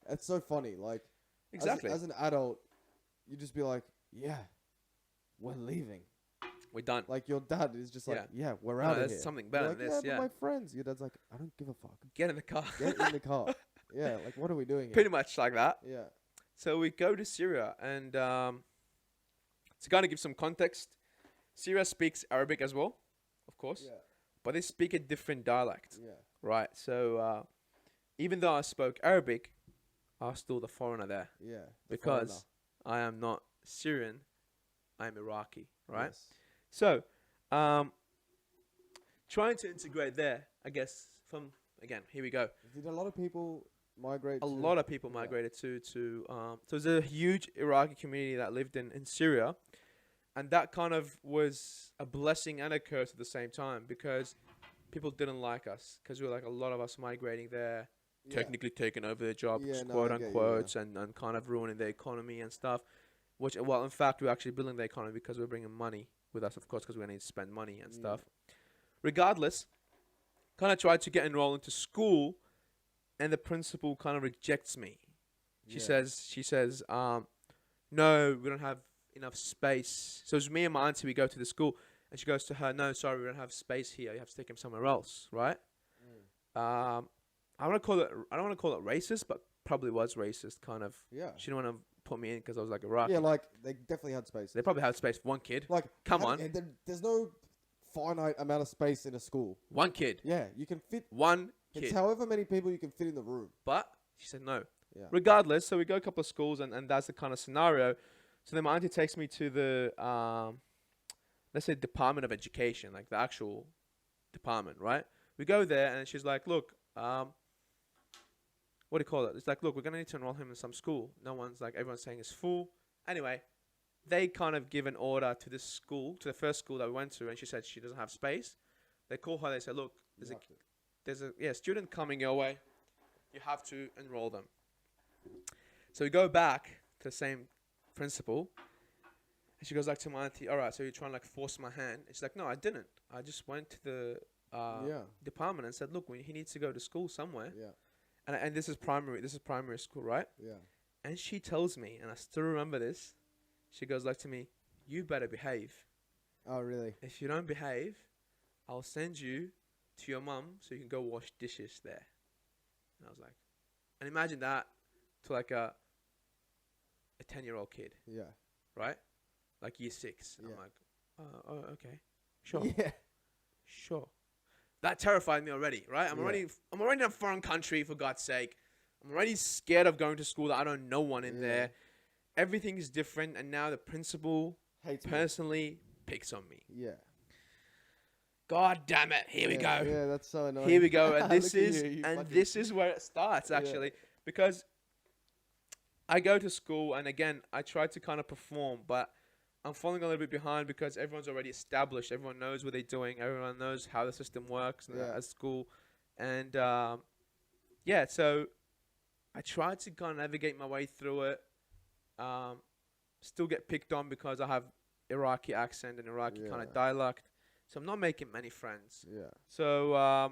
it's so funny. Like, Exactly. As an adult, you just be like, yeah, we're leaving. We're done. Like, your dad is just like, yeah, we're out of there's here. something You're better like, than this. yeah, Yeah. but my friends. Your dad's like, I don't give a fuck. Get in the car. Get in the car. Yeah, like, what are we doing here? Pretty much like that. Yeah. So we go to Syria, and to kind of give some context, Syria speaks Arabic as well, of course, Yeah. but they speak a different dialect, Yeah. right? So even though I spoke Arabic, I was still the foreigner there Yeah. because I am not Syrian, I'm Iraqi, right? Yes. So trying to integrate there, I guess, again, here we go. Did a lot of people migrate? A lot of people migrated to so there's a huge Iraqi community that lived in Syria, and that kind of was a blessing and a curse at the same time because people didn't like us because we were like a lot of us migrating there, technically taking over their jobs, quote unquote, and kind of ruining the economy and stuff. Which, well, in fact, we're actually building the economy because we're bringing money with us, of course, because we need to spend money and stuff. Regardless, kind of tried to get enrolled into school, and the principal kind of rejects me. She says, no, we don't have enough space. So it's me and my auntie. We go to the school, and she goes to her, no, sorry, we don't have space here. You have to take him somewhere else, right? I don't want to call it racist, but probably was racist, kind of. Yeah. She didn't want to put me in because I was like Iraqi. Yeah, like they definitely had space. They probably had space for one kid. Like, come on. There's no finite amount of space in a school. One kid. Yeah, you can fit one kid. It's however many people you can fit in the room. But she said no. Yeah. Regardless, so we go a couple of schools, and that's the kind of scenario. So then my auntie takes me to the, let's say, Department of Education, like the actual department, right? We go there, and she's like, look, what do you call it? It's like, look, we're going to need to enroll him in some school. No one's like, everyone's saying it's full. Anyway, they kind of give an order to this school, to the first school that we went to, and she said she doesn't have space. They call her, they say, look, there's a student coming your way. You have to enroll them. So we go back to the same principal, and she goes like to my auntie, all right, so you're trying to like force my hand. And she's like, no, I didn't. I just went to the department and said, look, he needs to go to school somewhere. Yeah. And this is primary school, right? Yeah. And she tells me, and I still remember this, she goes like to me, you better behave. Oh, really? If you don't behave, I'll send you to your mum so you can go wash dishes there. And I was like, and imagine that to like a 10-year-old kid. Yeah. Right? Like year 6. Yeah. I'm like, oh, okay. Sure. Yeah. Sure. That terrified me already, right? I'm already in a foreign country, for God's sake. I'm already scared of going to school that I don't know one in there. Everything is different, and now the principal personally picks on me. Yeah. God damn it! Here we go. Yeah, that's so annoying. Here we go, and this is where it starts actually, because I go to school, and again, I try to kind of perform, but I'm falling a little bit behind because everyone's already established. Everyone knows what they're doing. Everyone knows how the system works at school. And, so I tried to kind of navigate my way through it. Still get picked on because I have Iraqi accent and Iraqi kind of dialect. So I'm not making many friends. Yeah. So I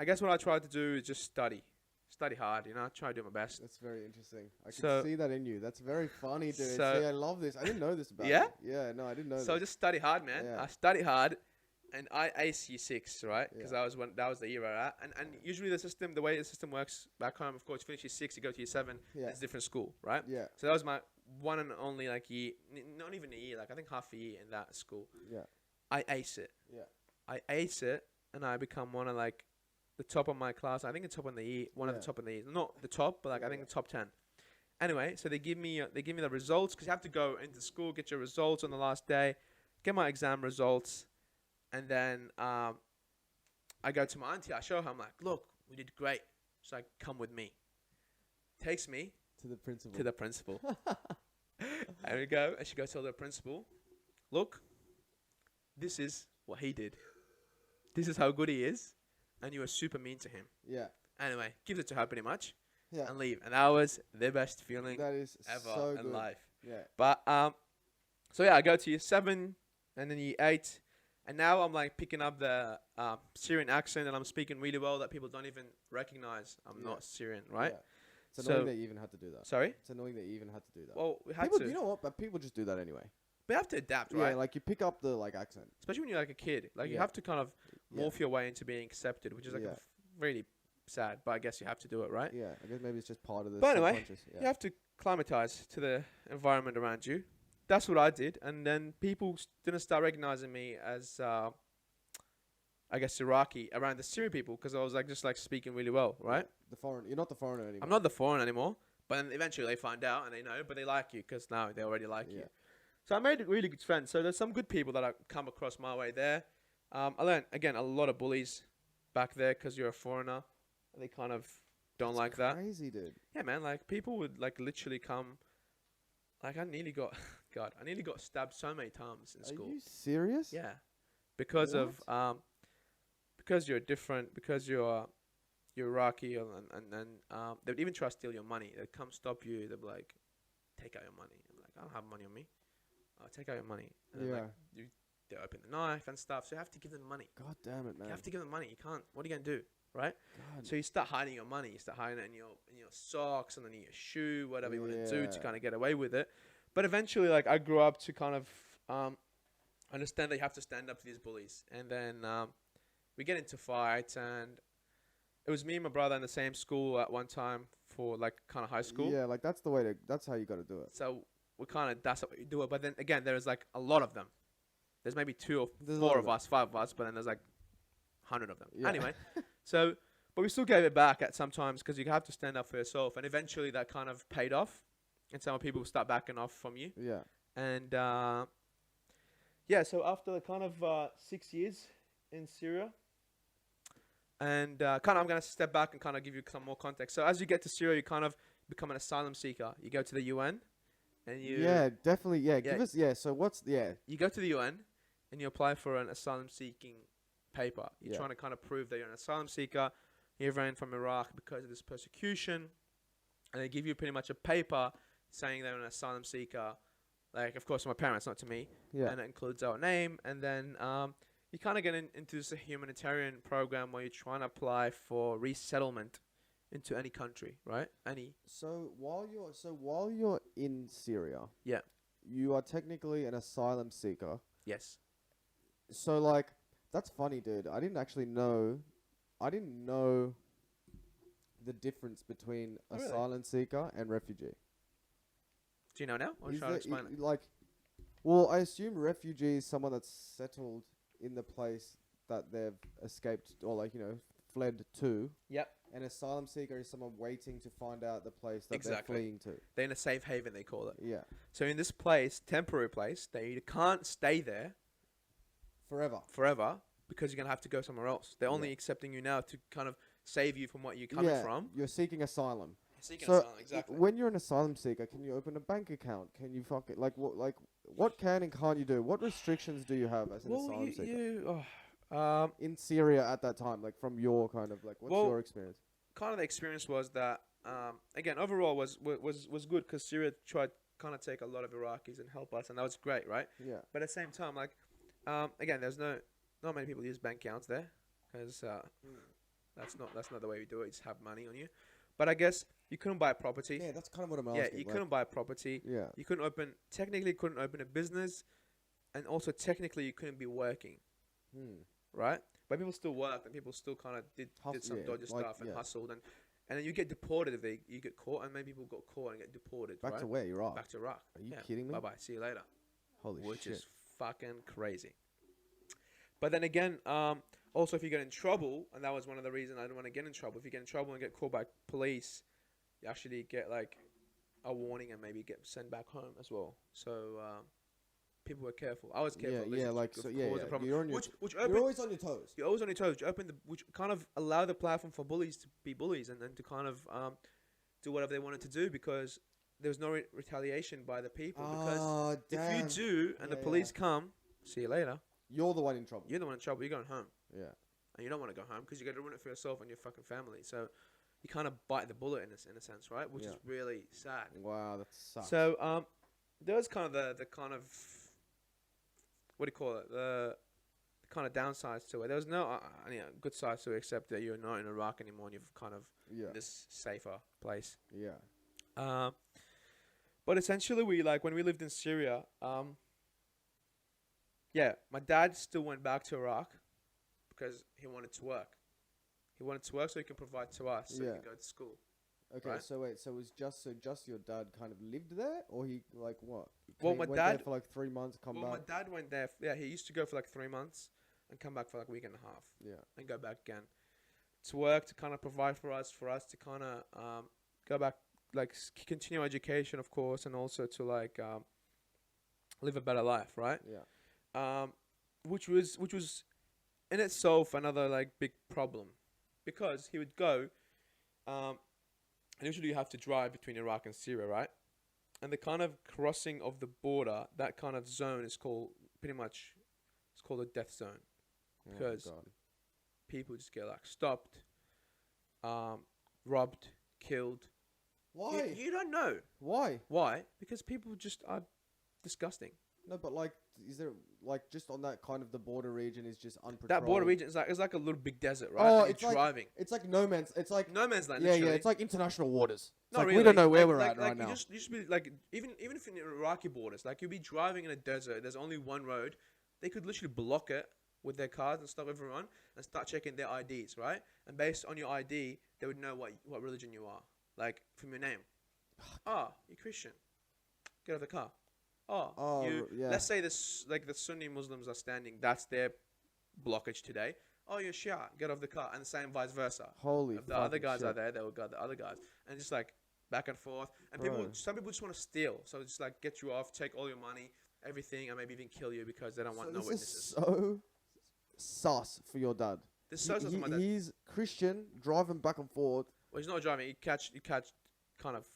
guess what I tried to do is just study hard, try to do my best. That's very interesting. I can see that in you. That's very funny, dude. See, I love this. I didn't know this about you. Yeah, no, I didn't know this. So just study hard, man. Yeah. I study hard, and I aced year 6, right? Because that was the year I at. And usually the way the system works back home, of course, you finish year 6, you go to year 7, it's a different school, right? Yeah. So that was my one and only year, not even a year, I think half a year in that school. Yeah. I ace it. Yeah. I ace it, and I become one of the top of my class. I think the top in the year, one of the top in the year. Not the top, but I think the top 10. Anyway, so they give me the results, because you have to go into school, get your results on the last day, get my exam results, and then I go to my auntie. I show her. I'm like, look, we did great. She's like, come with me. Takes me to the principal. And we go, and she goes to the principal, look, this is what he did. This is how good he is. And you were super mean to him. Yeah. Anyway, gives it to her pretty much. Yeah. And leave. And that was the best feeling ever in life. Yeah. But I go to year 7 and then year 8, and now I'm picking up the Syrian accent, and I'm speaking really well that people don't even recognize I'm not Syrian, right? Yeah. It's annoying that you even had to do that. Sorry? It's annoying that you even had to do that. Well, we had to. You know what? But people just do that anyway. But you have to adapt, right? Yeah, you pick up the accent. Especially when you're a kid. You have to kind of morph your way into being accepted, which is really sad, but I guess you have to do it, right? Yeah, I guess maybe it's just part of the But anyway, you have to climatize to the environment around you. That's what I did, and then people didn't start recognizing me as, I guess, Iraqi around the Syrian people, because I was just speaking really well, right? You're not the foreigner anymore. I'm not the foreigner anymore, but then eventually they find out and they know, but they like you because now they already like you. So I made really good friends. So there's some good people that I come across my way there. I learned, again, a lot of bullies back there because you're a foreigner. They kind of don't like that. Crazy, dude. Yeah, man. People would literally come. I nearly got stabbed so many times in school. Are you serious? Yeah, because because you're different, because you're Iraqi, and they would even try to steal your money. They'd come stop you. They'd be like, take out your money. I'm like, I don't have money on me. I'll take out your money. And they open the knife and stuff. So you have to give them money. God damn it, man. You have to give them money. You can't. What are you gonna do, right? God. So you start hiding your money. You start hiding it in your socks and then in your shoe, whatever you want to do to kind of get away with it. But eventually, like, I grew up to kind of understand that you have to stand up to these bullies. And then we get into fights, and it was me and my brother in the same school at one time for, like, kind of high school. Yeah, like that's how you got to do it. So that's how we do it. But then again, there's like a lot of them. There's maybe There's a four lot of us, five of us, but then there's like 100 of them. Yeah. Anyway, so, but we still gave it back at sometimes because you have to stand up for yourself. And eventually that kind of paid off. And some people start backing off from you. Yeah. And yeah, so after kind of 6 years in Syria, and kind of I'm going to step back and kind of give you some more context. So as you get to Syria, you kind of become an asylum seeker. You go to the UN, and you definitely. Yeah, give us. Yeah, so you go to the UN, and you apply for an asylum seeking paper. You're Yeah. trying to kind of prove that you're an asylum seeker. You ran from Iraq because of this persecution, and they give you pretty much a paper saying they're an asylum seeker. Like, of course, to my parents, not to me. Yeah. And it includes our name. And then you kind of get into this humanitarian program where you're trying to apply for resettlement into any country, right? So while you're in Syria, Yeah. you are technically an asylum seeker. Yes. So like, that's funny, dude. I didn't know the difference between Oh, really? asylum seeker and refugee. Do you know now? Or Is should I there- explain it? Like, well, I assume refugee is someone that's settled in the place that they've escaped or, like, fled to. Yep. An asylum seeker is someone waiting to find out the place that Exactly. they're fleeing to. They're in a safe haven, they call it. Yeah. So in this place, temporary place, they can't stay there forever because you're going to have to go somewhere else. They're only accepting you now to kind of save you from what you're coming from. You're seeking asylum. Seeking So asylum, exactly. when you're an asylum seeker, can you open a bank account? Can you what can and can't you do? What restrictions do you have as an asylum seeker? In Syria at that time, like from your kind of like, what's your experience? Kind of the experience was that again overall was good because Syria tried kind of take a lot of Iraqis and help us, and that was great, right? Yeah. But at the same time, like again, there's not many people use bank accounts there because that's not the way we do it. You just have money on you. But I guess you couldn't buy a property. Yeah, that's kind of what I'm Yeah, asking. you couldn't buy a property. Yeah. You couldn't open a business, and also technically you couldn't be working, right? But people still worked, and people still kind of did some dodgy stuff and hustled, and then you get deported if you get caught, and many people got caught and get deported. Back right? to where? Iraq? Back to Iraq. Are you kidding me? Bye bye. See you later. Holy Which shit. is fucking crazy. But then again, also if you get in trouble, and that was one of the reasons I didn't want to get in trouble. If you get in trouble and get caught by police, you actually get like a warning and maybe get sent back home as well. So people were careful. I was careful. You're always on your toes. You're always on your toes. Which kind of allow the platform for bullies to be bullies and then to kind of do whatever they wanted to do because there was no retaliation by the people. Because if you do and the police come, see you later. You're the one in trouble. You're the one in trouble. You're going home. Yeah. And you don't want to go home because you got to ruin it for yourself and your fucking family. So you kind of bite the bullet in a sense, right? Which is really sad. Wow, that sucks. So there was kind of the kind of what do you call it? The kind of downsides to it. There was no good sides to it except that you're not in Iraq anymore and you've kind of in this safer place. Yeah. But essentially when we lived in Syria, my dad still went back to Iraq because he wanted to work. He wanted to work so he can provide to us, so he can go to school. Okay, right? so wait, so it was just your dad kind of lived there, or he like what? Well, He my went dad there for like 3 months, come back. my dad went there. He used to go for like 3 months and come back for like a week and a half. Yeah. And go back again to work to kind of provide for us to kind of go back, like continue education, of course, and also to like live a better life, right? Yeah. Which was in itself another like big problem, because he would go, and usually you have to drive between Iraq and Syria, right? And the kind of crossing of the border, that kind of zone is called it's called a death zone, because people just get like stopped, robbed, killed. Why? You don't know Why? why? Because people just are disgusting. No, but like, is there like just on that kind of the border region is just unpatrolled? That border region is like a little big desert, right? Oh, And it's you're like driving. it's like no man's. It's like No man's land. yeah, Literally. It's like international waters. It's Not like really. we don't know where like, we're at like right now. You just be like even if in Iraqi borders, like you'll be driving in a desert. There's only one road. They could literally block it with their cars and stop everyone and start checking their IDs, right? And based on your ID, they would know what religion you are, like from your name. You're Christian. Get out of the car. Let's say this like the Sunni Muslims are standing. That's their blockage today. Oh, you're Shia. Get off the car, and the same vice versa. Holy. If the other guys are there, they will guard the other guys, and just like back and forth. And some people just want to steal, so just like get you off, take all your money, everything, and maybe even kill you because they don't want no witnesses. This is so sus for your dad. This is so sus for my dad. He's Christian, driving back and forth. Well, he's not driving. You catch kind of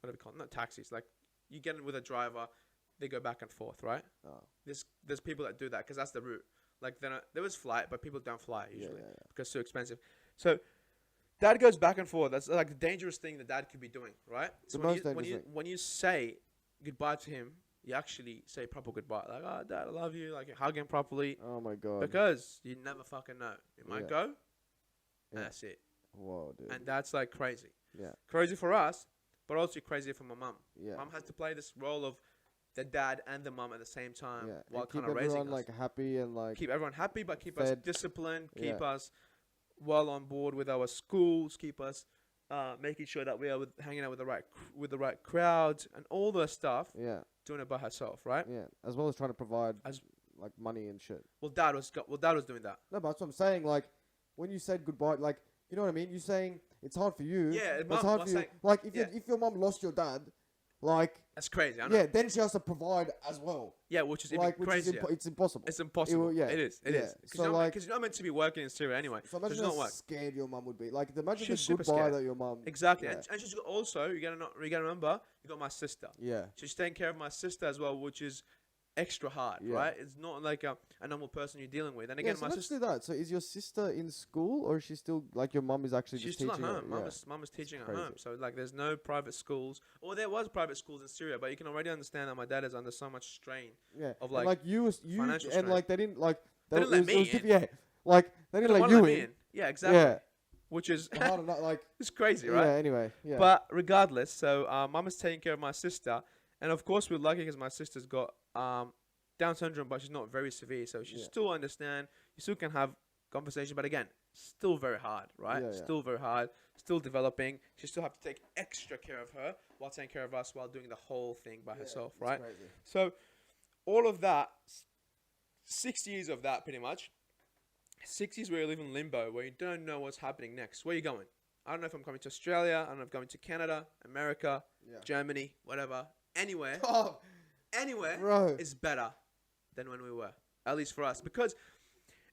what do we call it? Not taxis. Like you get in with a driver, they go back and forth, right? Oh. There's people that do that because that's the route. Like there was flight, but people don't fly usually because it's too expensive. So dad goes back and forth. That's like the dangerous thing that dad could be doing, right? So when you say goodbye to him, you actually say proper goodbye. Like, oh, dad, I love you. Like, you hug him properly. Oh my god. Because you never fucking know. It might go. And that's it. Whoa, dude. And that's like crazy. Yeah. Crazy for us, but also crazy for my mum. Yeah. Mum has to play this role of the dad and the mum at the same time while and kind keep of raising everyone us. like happy and like Keep everyone happy, but keep fed. us disciplined. Keep us well on board with our schools. Keep us making sure that we are hanging out with the right crowds and all the stuff. Yeah. Doing it by herself, right? Yeah. As well as trying to provide like money and shit. Well, dad was doing that. No, but that's what I'm saying. Like when you said goodbye, like you know what I mean. You're saying it's hard for you. Yeah, it's hard for you. Like if your mum lost your dad, like that's crazy. I know. Yeah, then she has to provide as well. Yeah, which is like even crazy. It's impossible. It's impossible. It is. It is. Because you're not meant to be working in Syria anyway. So imagine how scared your mum would be. Like imagine she's the goodbye that your mum. Exactly, and she's got also you gotta remember you got my sister. Yeah. She's taking care of my sister as well, which is extra hard, right? It's not like a normal person you're dealing with. And again, so let's do that. So is your sister in school, or is she still like your mum is actually she's just still teaching at home? her? Mum is teaching at home. So like, there's no private schools, or there was private schools in Syria, but you can already understand that my dad is under so much strain. Yeah. Of like you financial and strain. like they didn't like they didn't let me in. Yeah. Like they didn't let you in. Yeah, exactly. Yeah. Which is like it's crazy, right? Yeah. Anyway. Yeah. But regardless, so mum is taking care of my sister, and of course we're lucky because my sister's got Down syndrome, but she's not very severe, so she still understand. You still can have conversation, but again, still very hard, right? Still very hard, still developing. She still have to take extra care of her while taking care of us while doing the whole thing by herself, right? Crazy. So all of that, 6 years of that pretty much. 6 years where you live in limbo, where you don't know what's happening next. Where are you going? I don't know if I'm coming to Australia. I don't know if I'm going to Canada, America, Germany, whatever. Anywhere. Anywhere is better than when we were, at least for us, because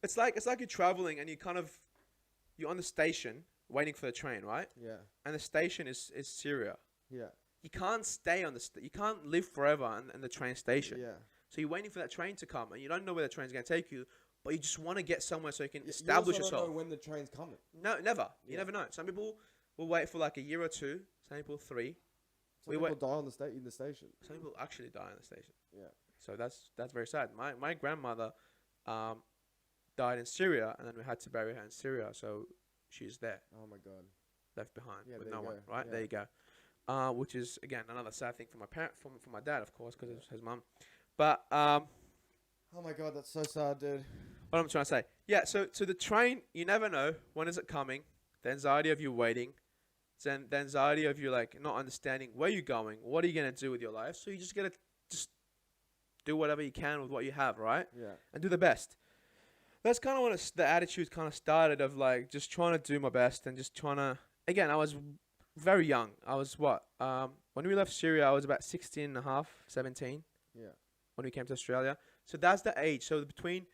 it's like you're traveling and you're on the station waiting for the train, right? Yeah. And the station is Syria. Yeah. You can't stay on you can't live forever in the train station. Yeah. So you're waiting for that train to come, and you don't know where the train's going to take you, but you just want to get somewhere so you can establish yourself. You don't know when the train's coming. No, never. You never know. Some people will wait for like a year or two. Some people 3. Some people die in the station. Some people actually die in the station. Yeah. So that's very sad. My grandmother died in Syria, and then we had to bury her in Syria. So she's there. Oh my god. Left behind with no one. Go. Right, yeah. there you go. Which is again another sad thing for my for my dad, of course, because it's his mum. But oh my god, that's so sad, dude. What I'm trying to say, yeah. So the train, you never know when is it coming. The anxiety of you waiting. Then the anxiety of you like not understanding where you're going, what are you gonna do with your life. So you just gotta just do whatever you can with what you have, right? Yeah. And do the best. That's kind of when the attitude kind of started of like just trying to do my best and just trying to. Again, I was very young. I was when we left Syria, I was about 16 and a half, 17. Yeah. When we came to Australia, so that's the age. So between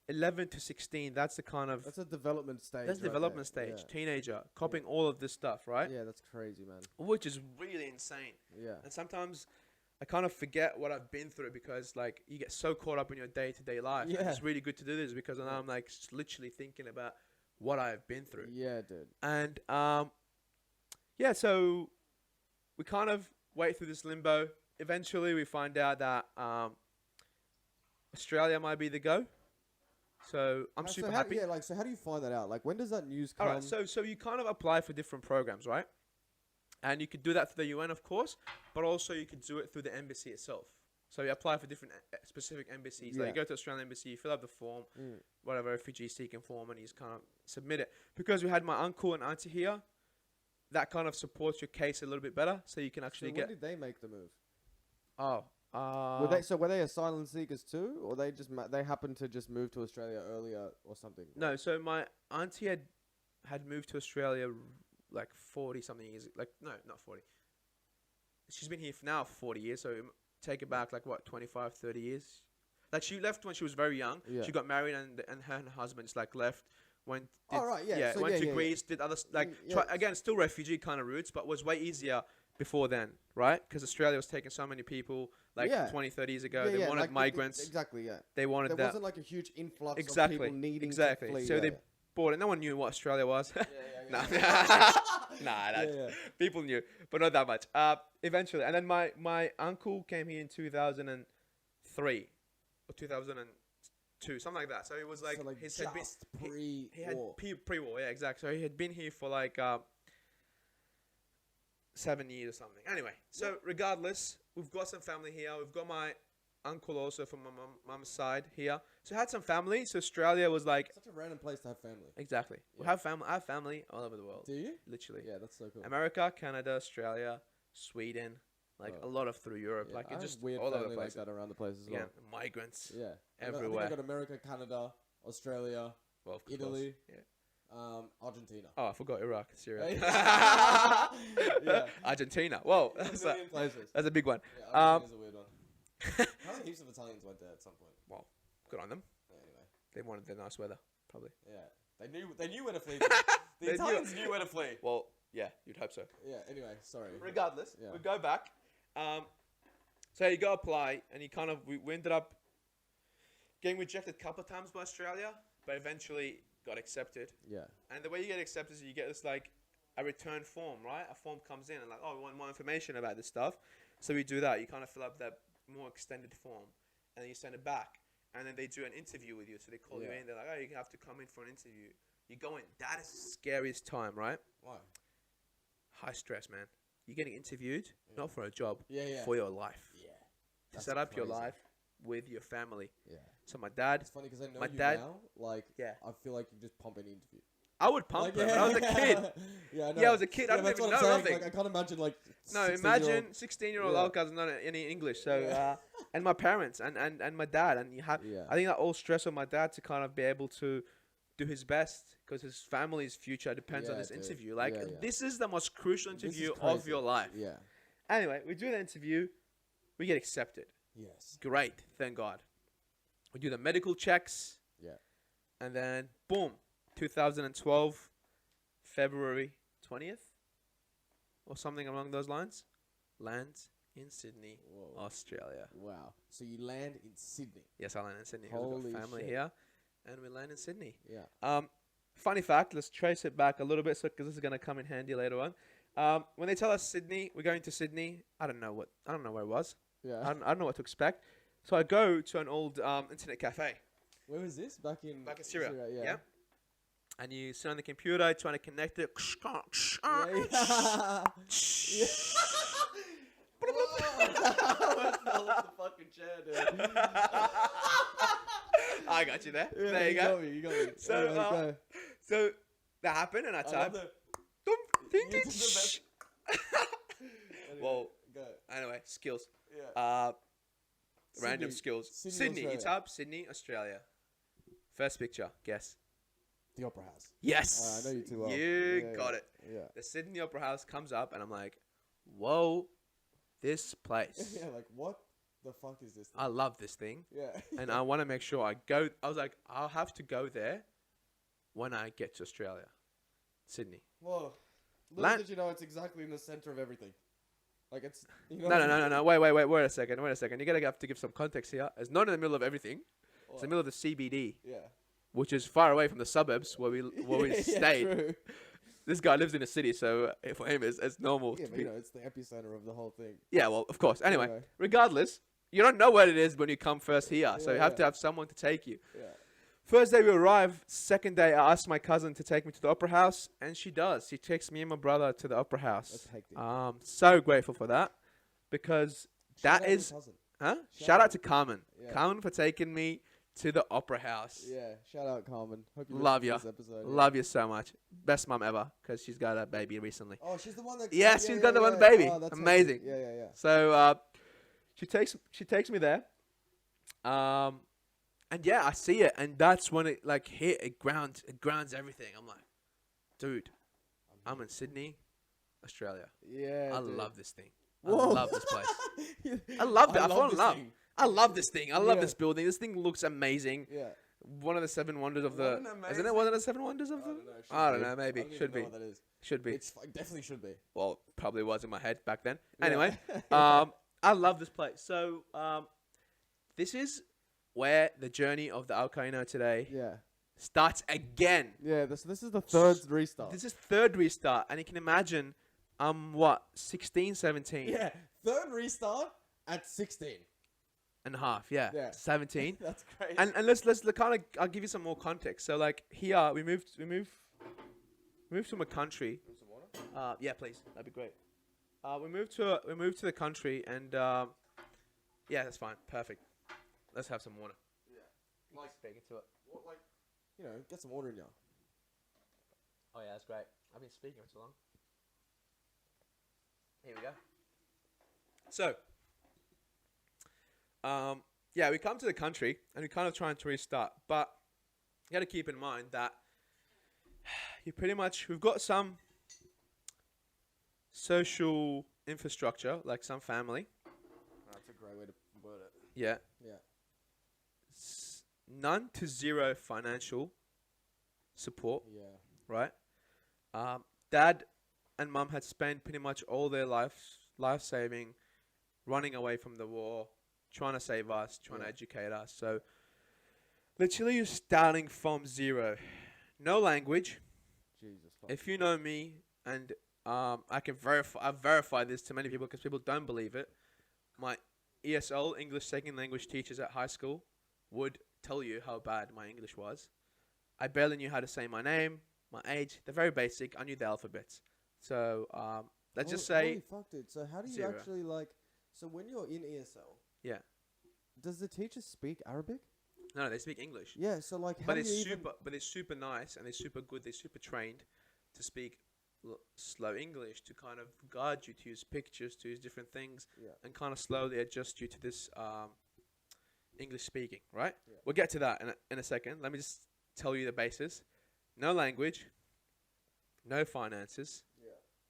11 to 16, that's the kind of... That's a development stage. That's development stage. Yeah. Teenager. Copying all of this stuff, right? Yeah, that's crazy, man. Which is really insane. Yeah. And sometimes I kind of forget what I've been through because, like, you get so caught up in your day-to-day life. Yeah. And it's really good to do this because now I'm, like, literally thinking about what I've been through. Yeah, dude. And, yeah, so we kind of wait through this limbo. Eventually, we find out that Australia might be the go. So I'm super happy. Yeah, like, so how do you find that out? Like, when does that news come? All right, so you kind of apply for different programs, right? And you could do that through the UN, of course, but also you could do it through the embassy itself. So you apply for different specific embassies. Yeah. Like you go to Australian embassy, you fill out the form, whatever refugee seeking form, and you just kind of submit it. Because we had my uncle and auntie here, that kind of supports your case a little bit better, so you can actually when get. did they make the move? Oh, Were they asylum seekers too, or they just they happened to just move to Australia earlier or something? No, so my auntie had moved to Australia like 40 something years. Like no, not 40. She's been here for now 40 years. So take it back like what 25, 30 years. Like she left when she was very young. Yeah. She got married and her husband just like left. Went. So went to Greece. Did other again still refugee kind of routes, but was way easier before then, right? Because Australia was taking so many people, like 20, 30 years ago. They wanted migrants. Exactly, yeah. They wanted that. There wasn't like a huge influx of people needing to flee. So they bought it. No one knew what Australia was. Nah, people knew, but not that much. Eventually, and then my uncle came here in 2003 or 2002, something like that. So it was like, his had pre-war, yeah, exactly. So he had been here for like 7 years or something. Anyway, so regardless, we've got some family here. We've got my uncle also from my mum's side here. So I had some family. So Australia was like such a random place to have family. Exactly. Yeah. We have family. I have family all over the world. Do you? Literally. Yeah, that's so cool. America, Canada, Australia, Sweden, a lot of through Europe. Yeah, like it's just weird all over the family place. like that around the place as well. Yeah, migrants. Yeah, everywhere. I got America, Canada, Australia, Italy, Argentina. Oh, I forgot Iraq, Syria. Yeah. Argentina. Whoa, that's a big one. Yeah, Argentina's a weird one. Probably heaps of Italians went there at some point. Well, good on them. Anyway. They wanted the nice weather, probably. Yeah. They knew where to flee. The Italians knew where to flee. Well, yeah, you'd hope so. Yeah, anyway, sorry. Regardless, we go back. So you go apply, and you kind of, we ended up getting rejected a couple of times by Australia, but eventually got accepted. Yeah. And the way you get accepted is you get this like a return form, right? A form comes in and like, oh, we want more information about this stuff. So we do that. You kind of fill up that more extended form, and then you send it back. And then they do an interview with you. So they call you in. They're like, oh, you have to come in for an interview. You go in. That is the scariest time, right? Why? High stress, man. You're getting interviewed, not for a job, Yeah. for your life. Yeah. To set up your life with your family. Yeah. So my dad... It's funny because I know my you dad, now. Like, I feel like you just pump an interview. I would pump it when I was a kid. Yeah, I know. Yeah, I was a kid. I didn't even know nothing. Like, I can't imagine like. No, imagine 16-year-old Awkar doesn't know any English. So, and my parents and my dad, and you have. I think that all stress on my dad to kind of be able to do his best because his family's future depends on this interview. Like this is the most crucial interview of your life. Yeah. Anyway, we do the interview, we get accepted. Yes. Great, thank God. We do the medical checks. Yeah. And then boom. 2012, February 20th, or something along those lines, lands in Sydney, Australia. Wow. So you land in Sydney. Yes, I land in Sydney. Holy We've got family here, and we land in Sydney. Yeah. Funny fact, let's trace it back a little bit, because this is going to come in handy later on. When they tell us Sydney, we're going to Sydney, I don't know where it was. Yeah. I don't know what to expect. So I go to an old internet cafe. Where was this? Back in Syria. Yeah. And you sit on the computer trying to connect it. Yeah. the fucking chair, dude. I got you there. Yeah, there you go. You got me. So that happened, and I typed. Well, anyway, skills. Yeah. Random skills. Sydney. You type Sydney, Australia. First picture. Guess. The Opera House. Yes. I know you too well. You got it. Yeah. The Sydney Opera House comes up, and I'm like, whoa, this place. Yeah, like, what the fuck is this thing? I love this thing. Yeah. And I want to make sure I go. I was like, I'll have to go there when I get to Australia. Sydney. Whoa. Little did you know it's exactly in the center of everything. Like, it's... You know No. Wait a second. You gotta have to give some context here. It's not in the middle of everything. It's in the middle of the CBD. Yeah. Which is far away from the suburbs where we stayed. True. This guy lives in a city, so for him, it's normal. Yeah, but it's the epicenter of the whole thing. Yeah, well, of course. Anyway, regardless, You don't know what it is when you come first here, so you have to have someone to take you. Yeah. First day we arrive. Second day I asked my cousin to take me to the opera house, and she does. She takes me and my brother to the opera house. That's hectic. So grateful for that, because Shout out to Carmen. Yeah. Carmen for taking me to the opera house. Yeah, shout out Carmen. Hope you love you. This episode. Love you so much. Best mum ever, because she's got a baby recently. Oh, she's the one that. Yeah, she's got the one baby. Oh, that's amazing. Yeah. So she takes me there. And yeah, I see it, and that's when it like hit. It grounds everything. I'm like, dude, I'm in Sydney, Australia. Yeah, I dude. love this thing. Whoa. I love this place. I love it. I fall in love. I love this thing. I love this building. This thing looks amazing. Yeah. One of the 7 wonders of the. Isn't it one of the 7 wonders of the? I don't know. Maybe should be. Should be. It definitely should be. Well, probably was in my head back then. Anyway, I love this place. So, this is where the journey of the Awkar today starts again. Yeah, this is the third restart. This is third restart, and you can imagine, 16, 17. Yeah, third restart at 16 and a half. Yeah. 17. That's crazy. And let's kind of, I'll give you some more context. So like here we moved from a country. Some water? Yeah, please. That'd be great. We moved to the country, and yeah, that's fine. Perfect. Let's have some water. Yeah. Like speaking to it. What, like, get some water in you. Oh yeah, that's great. I've been speaking for so long. Here we go. So, yeah, we come to the country and we're kind of trying to restart, but you got to keep in mind that we've got some social infrastructure, like some family. That's a great way to word it. Yeah. Yeah. None to zero financial support. Yeah. Right? Dad and mum had spent pretty much all their life saving, running away from the war, trying to save us, trying to educate us. So literally you're starting from zero. No language. Jesus. If you know me, and I've verified this to many people because people don't believe it. My ESL, English Second Language teachers at high school, would tell you how bad my English was. I barely knew how to say my name, my age. They're very basic. I knew the alphabets. So let's just say. Holy fuck, dude. So how do you actually like? So when you're in ESL, does the teacher speak Arabic? No, they speak English. Yeah. So like, but they're super nice and they're super good. They're super trained to speak slow English, to kind of guide you, to use pictures, to use different things, and kind of slowly adjust you to this English speaking. Right? Yeah. We'll get to that in a second. Let me just tell you the basis. No language, no finances,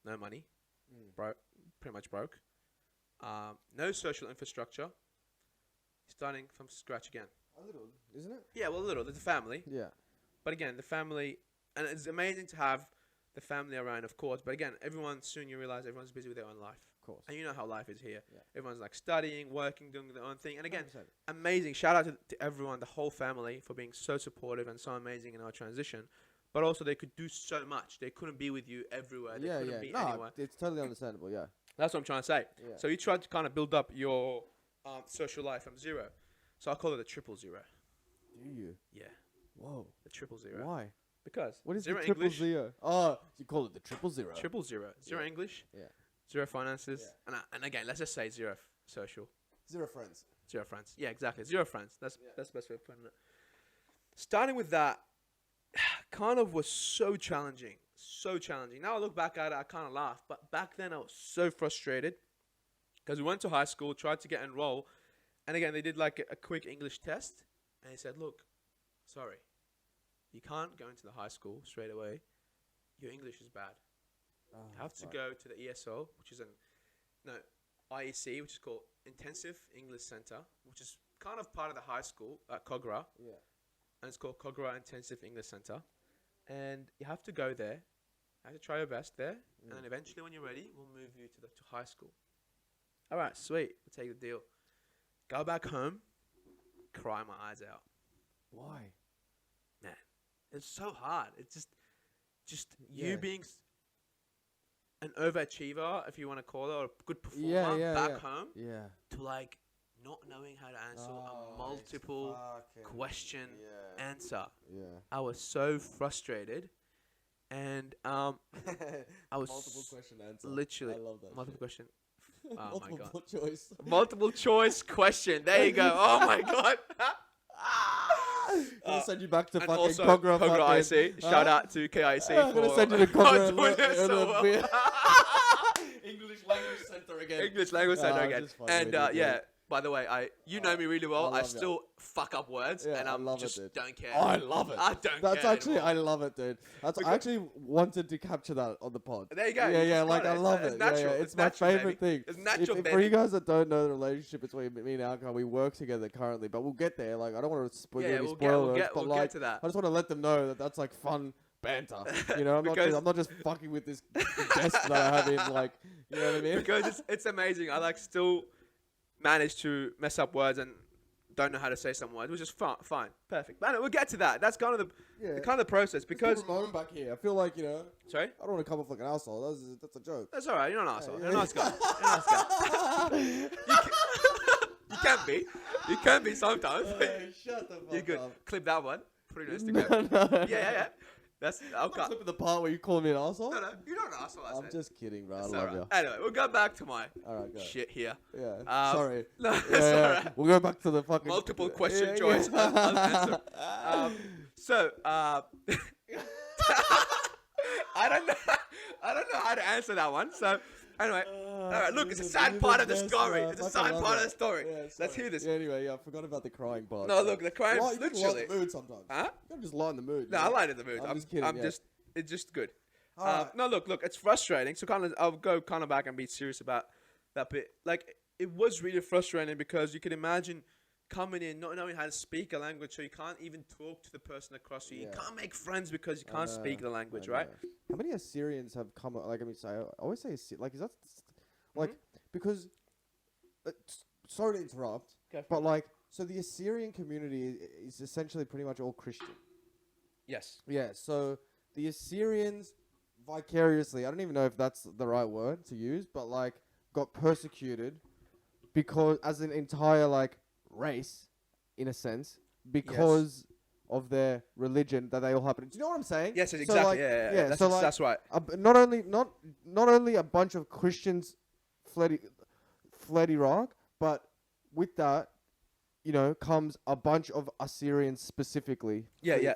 no money, pretty much broke. No social infrastructure. Starting from scratch again. A little, isn't it? Yeah, well, a little. There's a family. Yeah. But again, the family, and it's amazing to have the family around, of course. But again, soon you realize everyone's busy with their own life. Of course. And you know how life is here. Yeah. Everyone's like studying, working, doing their own thing. And again, 100%. Amazing. Shout out to everyone, the whole family, for being so supportive and so amazing in our transition. But also, they could do so much. They couldn't be with you everywhere. They couldn't be anywhere. It's totally understandable, yeah. That's what I'm trying to say. Yeah. So you tried to kind of build up your social life from zero. So I call it a 000. Do you? Yeah. Whoa. The 000. Why? Because what is zero the 000? English. Oh, you call it the 000. 000. Zero English. Yeah. Zero finances. Yeah. And again, let's just say zero social. Zero friends. Zero friends. Yeah, exactly. Zero friends. That's the best way of putting it. Starting with that kind of was so challenging. So challenging. Now I look back at it, I kind of laugh. But back then I was so frustrated because we went to high school, tried to get enrolled. And again, they did like a quick English test. And he said, look, sorry, you can't go into the high school straight away. Your English is bad. You have to go to the ESO, which is IEC, which is called Intensive English Center, which is kind of part of the high school at Kogarah. Yeah. And it's called Kogarah Intensive English Center. And you have to go there. You have to try your best there. And then eventually when you're ready, we'll move you to high school. All right, sweet. We'll take the deal. Go back home, cry my eyes out. Why? Man, it's so hard. It's just you being an overachiever, if you want to call it, or a good performer back home, to like not knowing how to answer Oh, a multiple question answer. Yeah. I was so frustrated, and I was Multiple question answer. literally I love that. multiple question. Oh my god. Multiple choice. Multiple choice question. There you go. Oh my god. Gonna send you back to And fucking also, Cogra Cogra fucking. IC. Shout out to KIC I'm gonna for send you to Cogra doing it so well. English language center again. English language center I'm again. just fucking And with you, dude. yeah, by the way, you know me really well. I I love still fuck up words, Yeah, and I I'm love it, just dude. don't care. Oh, I love it. I don't That's care actually, anymore. I love it, dude. That's I actually wanted to capture that on the pod. There you go. Yeah, You yeah, just like got I it. love It's it. natural. Yeah, yeah. It's It's my natural, favorite baby. thing. It's natural, For baby. you guys that don't know the relationship between me and Awkar, we work together currently, but we'll get there. Like I don't want to spoil Yeah, any we'll spoilers, get but we'll like get to that. I just want to let them know that that's like fun banter. You know, I'm not just fucking with this guest that I have in. Like, you know what I mean? Because it's amazing. I like still manage to mess up words and don't know how to say some words, which is fine, perfect. But anyway, we'll get to that. That's kind of the kind of the process. Because Ramon back here, I feel like sorry, I don't want to come off like an asshole. That's a joke. that's all right. You're not an asshole. Yeah, You're a yeah. nice guy. You're a nice guy. You can be. You can be sometimes. Shut the fuck You're good. up. Clip that one. Put it on Instagram. No. Yeah. That's I'm okay. flipping the part where you call me an asshole. No, you're not an asshole. I I'm said. just kidding, bro. I It's love alright. you. Anyway, we'll go back to my All right, go. shit here. Yeah. Sorry. No, Yeah, it's yeah. alright. We'll go back to the fucking Multiple question Yeah, choice. yeah. Answer. So, I don't know. I don't know how to answer that one. So, anyway, all right. Look, it's a sad part of the story. It's a sad part of the story. Yeah, Let's hear this. Yeah, anyway, yeah, I forgot about the crying part. No, look, the crime You can lighten literally. the mood sometimes. Huh? You can just lighten the mood. No, I lied in the mood. I'm just kidding, yeah. It's just good. Alright. No, look, it's frustrating. So I'll go kind of back and be serious about that bit. Like, it was really frustrating because you can imagine coming in not knowing how to speak a language, so you can't even talk to the person across you. You Yeah. can't make friends because you can't speak the language, I right? know. How many Assyrians have come? Like, I mean, I always say like, is that like because? Sorry to interrupt, Go for but like, so the Assyrian community is essentially pretty much all Christian. Yes. Yeah. So the Assyrians vicariously, I don't even know if that's the right word to use, but like got persecuted because as an entire like race, in a sense, because of their religion that they all happen. Do you know what I'm saying? Yes, So, exactly. like, Yeah. so like, That's right. not only a bunch of Christians fled Iraq, but with that, comes a bunch of Assyrians specifically.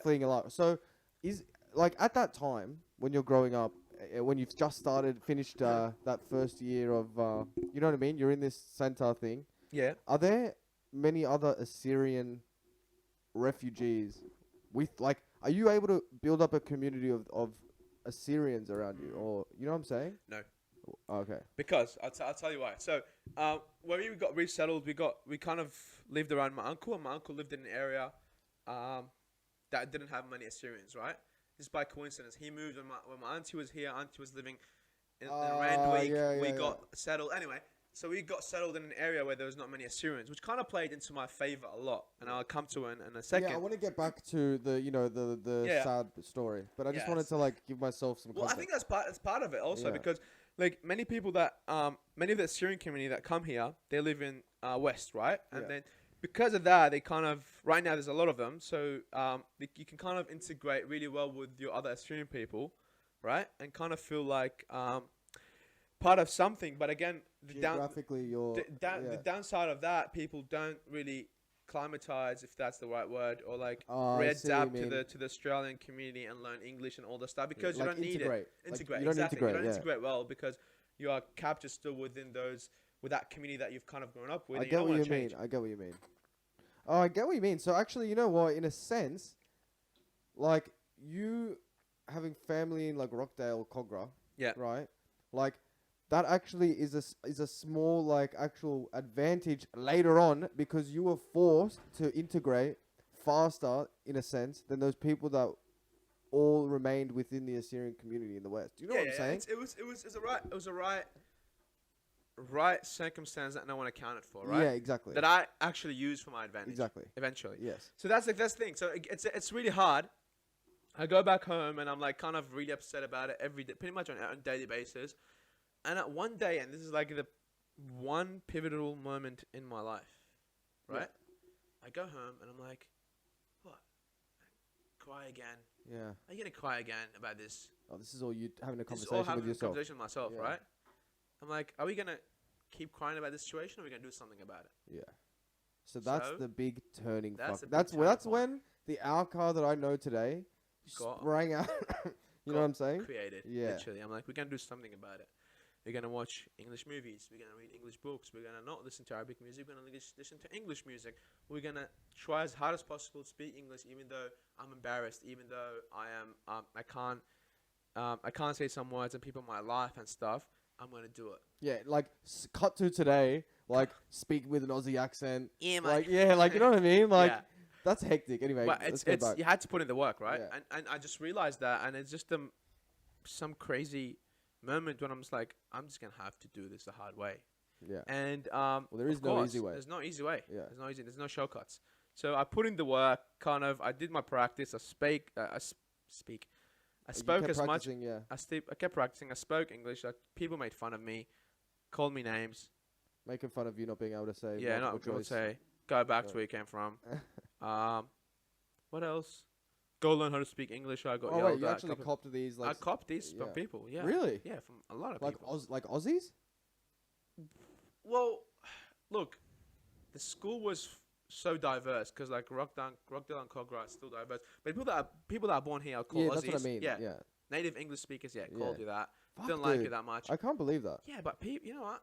Fleeing Iraq. So is like at that time when you're growing up, when you've just finished that first year of, you know what I mean? You're in this center thing. Yeah. Are there many other Assyrian refugees are you able to build up a community of Assyrians around you, or you know what I'm saying? No. Okay. Because I'll tell you why. So when we got resettled, we kind of lived around my uncle, and my uncle lived in an area that didn't have many Assyrians, right? Just by coincidence, he moved when my auntie was here. Auntie was living in Randwick. We got settled anyway. So we got settled in an area where there was not many Assyrians, which kind of played into my favor a lot, and I'll come to it in a second. Yeah, I want to get back to the sad story, but I just wanted to give myself some. Well, I think that's part of it also because many people that many of the Assyrian community that come here, they live in West, right? And then because of that, they kind of right now there's a lot of them, so you can kind of integrate really well with your other Assyrian people, right? And kind of feel like part of something. But again, the downside of that, people don't really climatize, if that's the right word, or readapt to the Australian community and learn English and all that stuff because you don't need it. Integrate. You don't integrate well because you are captured still within with that community that you've kind of grown up with. I get what you mean. Oh, I get what you mean. So actually, you know what? In a sense, like you having family in like Rockdale, Cogra, right? Like that actually is a small actual advantage later on because you were forced to integrate faster in a sense than those people that all remained within the Assyrian community in the West. Do you know what I'm saying? It was a right circumstance that no one accounted for, right? Yeah, exactly. That I actually used for my advantage. Exactly. Eventually. Yes. So that's the thing. So it's really hard. I go back home and I'm kind of really upset about it every day, pretty much on a daily basis. And at one day, and this is the one pivotal moment in my life, right? I go home and I'm like, what? Cry again. Yeah. Are you gonna cry again about this? Oh, this is all you having a This is conversation all having with a yourself. conversation with myself, Yeah. right? I'm like, are we gonna keep crying about this situation, or are we gonna do something about it? Yeah. So that's So, the big turning that's fuck. the big That's turning that's point. when the Awkar that I know today Got- sprang out. You know what I'm saying? Created, Yeah. literally. I'm like, we're gonna do something about it. We're gonna watch English movies. We're gonna read English books. We're gonna not listen to Arabic music. We're gonna listen to English music. We're gonna try as hard as possible to speak English, even though I'm embarrassed, even though I can't say some words and people might laugh and stuff. I'm gonna do it. Yeah, like cut to today, like speak with an Aussie accent. Yeah, Like like you know what I mean? Like yeah. that's hectic. Anyway, But let's go back. you had to put in the work, right? Yeah. And I just realized that, and it's just some crazy moment when I'm just like, I'm just gonna have to do this the hard way. Yeah. And Well, there is of no course, easy way. There's no easy way. Yeah. There's no shortcuts. So I put in the work. Kind of. I did my practice. I speak. I You spoke kept as much. practicing, Yeah. I kept practicing. I spoke English. Like, people made fun of me, called me names. Making fun of you not being able to say. Yeah, not multiple would choice. say go back to Yeah. where you came from. What else? Go learn how to speak English. I got Oh yelled wait, you at. actually copped these like I copped these from yeah. people. Yeah. Really? Yeah, from a lot of like people. like Aussies? Well, look, the school was so diverse because like Rockdale and Cogra are still diverse. But people that are born here are called Yeah, Aussies. that's what I mean. Yeah. Yeah. Native English speakers, Yeah. called you that. Fuck, Don't like dude. you that much. I can't believe that. Yeah, but people, you know what?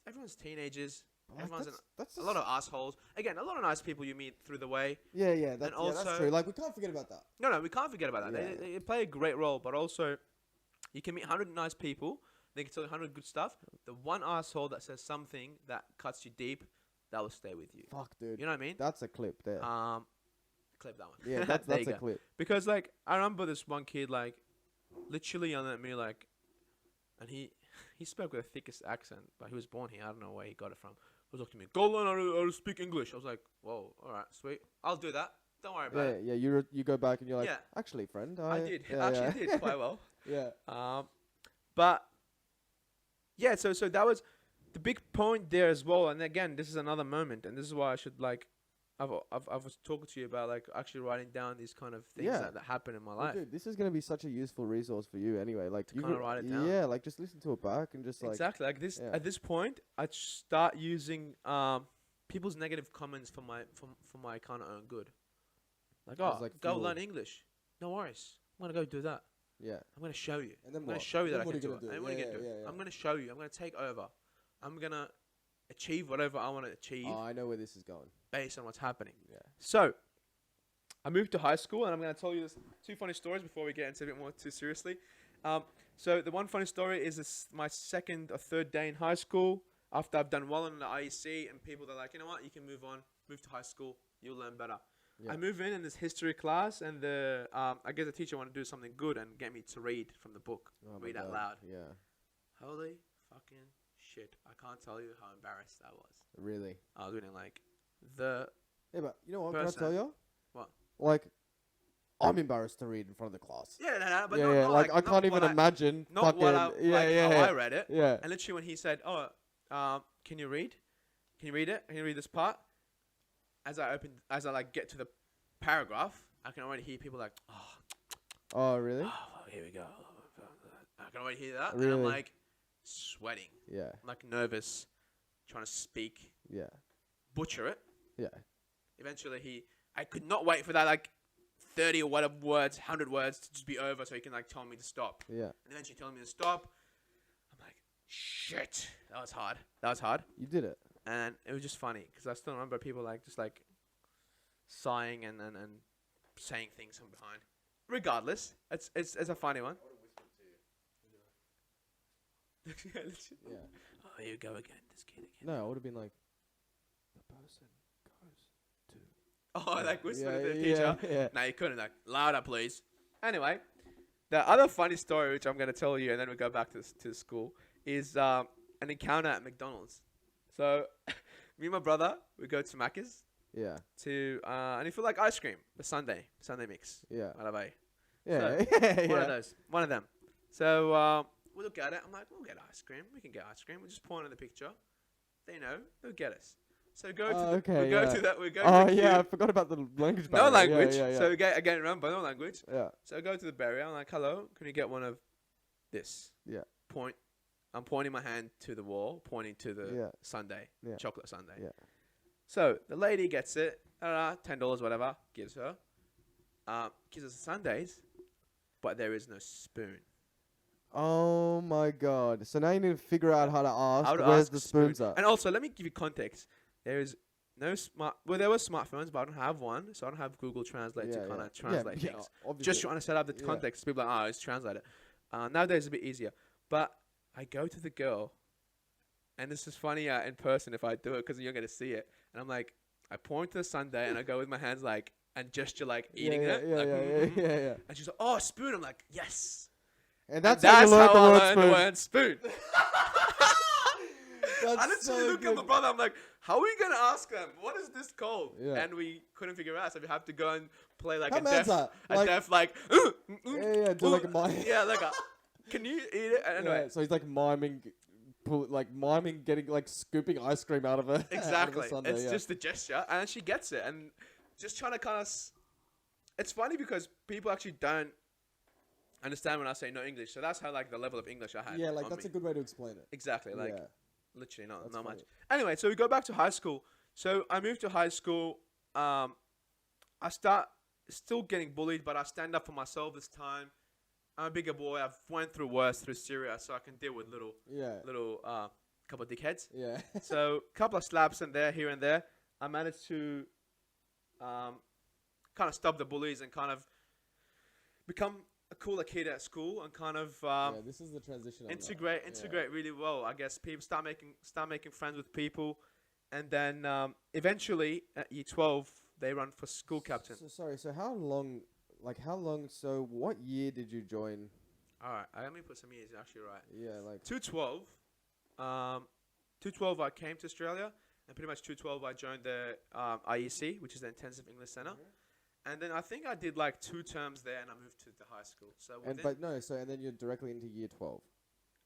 Everyone's teenagers. Like, Everyone's that's a lot of assholes. Again, a lot of nice people you meet through the way. Yeah, yeah, that's also- true. Like we can't forget about that. No, we can't forget about that. Yeah. They play a great role, but also you can meet 100 nice people. They can tell you 100 good stuff. The one asshole that says something that cuts you deep, that will stay with you. Fuck, dude. You know what I mean? That's a clip there. Clip that one. Yeah, There that's you a go. clip. Because like I remember this one kid like literally yelling at me like, and he spoke with the thickest accent, but he was born here. I don't know where he got it from. He was talking to me, go learn how to speak English. I was like, whoa, all right, sweet, I'll do that. Don't worry about it. Yeah. You go back and you're like, Yeah. actually, friend, I did. Yeah, Actually did quite well. Yeah. But yeah, so that was the big point there as well. And again, this is another moment, and this is why I should like, I was talking to you about like actually writing down these kind of things Yeah. that happen in my Well, life. dude, this is gonna be such a useful resource for you anyway. Like To you kinda can write it down. Yeah, like just listen to it back and just like Exactly. Like this yeah. at this point, I'd start using people's negative comments for my kind of own good. Like, As, oh, like, go fuel. learn English. No worries. I'm gonna go do that. yeah. I'm gonna show you. And then I'm gonna what? show you that Then I what can are you do gonna it. do? And what are you gonna do? Yeah. I'm gonna show you. I'm gonna take over. I'm gonna achieve whatever I want to achieve Oh, I know where this is going. based on what's happening. Yeah. So, I moved to high school, and I'm going to tell you this two funny stories before we get into a bit more too seriously. So the one funny story is this, my second or third day in high school after I've done well in the IEC, and people are like, you know what, you can move on, move to high school, you'll learn better. Yeah. I move in this history class, and the I guess the teacher wanted to do something good and get me to read from the book, Oh my read out God. loud. Yeah. Holy fucking shit! I can't tell you how embarrassed I was. Really. I was reading like the Yeah, but you know what? Person. Can I tell you? What? Like, I'm embarrassed to read in front of the class. yeah, no, but yeah, not, yeah. not Like I not can't what even imagine. Not fucking, what I, yeah, like yeah, how yeah. I read it. Yeah. And literally when he said, "Oh, can you read? Can you read it? Can you read this part?" As I like get to the paragraph, I can already hear people like, Oh, really? "Oh, here we go." I can already hear that, and Really? I'm like sweating, Yeah. I'm like nervous, trying to speak, Yeah. butcher it. Yeah. Eventually, I could not wait for that like 30 or whatever words, 100 words to just be over, so he can like tell me to stop. Yeah. And eventually telling me to stop. I'm like, shit, that was hard. You did it. And it was just funny because I still remember people like just like sighing and saying things from behind. Regardless, it's a funny one. Yeah, literally. Yeah. Oh, here you go again, this kid again. No, I would have been like, the person goes to. Oh, like whispered yeah, to the teacher. Yeah. No, you couldn't. Like louder, please. Anyway, the other funny story which I'm gonna tell you, and then we go back to the school, is an encounter at McDonald's. So, me and my brother, we go to Macca's Yeah. to and if you like ice cream, the Sunday mix. Yeah. Whatever. Yeah. So, Yeah. One of those. One of them. So we look at it. I'm like, we'll get ice cream. We can get ice cream. We just point at the picture. They know. They'll get us. So we go to okay, we go yeah. to that. We go Oh to the yeah, I queue. forgot about the language No barrier. language. Yeah, yeah, So yeah. again, remember, no language. Yeah. So I go to the barrier. I'm like, hello, can you get one of this? Yeah. Point. I'm pointing my hand to the wall, pointing to the Yeah. sundae, Yeah. chocolate sundae. Yeah. So the lady gets it, $10, whatever, gives her. Gives us the sundaes, but there is no spoon. Oh my god. So now you need to figure out how to ask How to where's ask the spoon. spoons at. And also, let me give you context. There is no there were smartphones, but I don't have one, so I don't have Google Translate to kind of translate things. Obviously. Just trying to set up the context. People are like, oh, it's translated. Nowadays it's a bit easier. But I go to the girl, and this is funnier in person if I do it because you're going to see it. And I'm like, I point to the sundae and I go with my hands like, and gesture like eating it. Yeah, Like, yeah. And she's like, oh, spoon. I'm like, yes. And that's That's how you how I learned learned the the word word spoon. I literally look at my brother. I'm like, how are we gonna ask them? What is this called? Yeah. And we couldn't figure it out, so we have to go and play like How a man's deaf, that? a Like- deaf like. do like a mime. Yeah, like a. Can you eat it? Anyway, Yeah, so he's like miming, getting like scooping ice cream out of it. exactly. It's just a gesture, and she gets it, and just trying to kind of. It's funny because people actually don't understand when I say no English, so that's how like the level of English I had. Yeah, like on that's me. a good way to explain it. Exactly, like Yeah. literally not That's much. funny. Anyway, so we go back to high school. So I moved to high school. I start still getting bullied, but I stand up for myself this time. I'm a bigger boy. I've went through worse through Syria, so I can deal with little couple of dickheads. Yeah. So couple of slaps and here and there. I managed to kind of stop the bullies and kind of become a cooler kid at school and kind of This is the transition. integrate really well. I guess people start making friends with people, and then eventually at year 12 they run for school captain. So sorry. So how long? So what year did you join? All right, let me put some years. You're actually right. Yeah, like 2012. 2012 I came to Australia, and pretty much 2012 I joined the IEC, which is the Intensive English Centre. And then I think I did like 2 terms there, and I moved to the high school. So and then you're directly into year 12.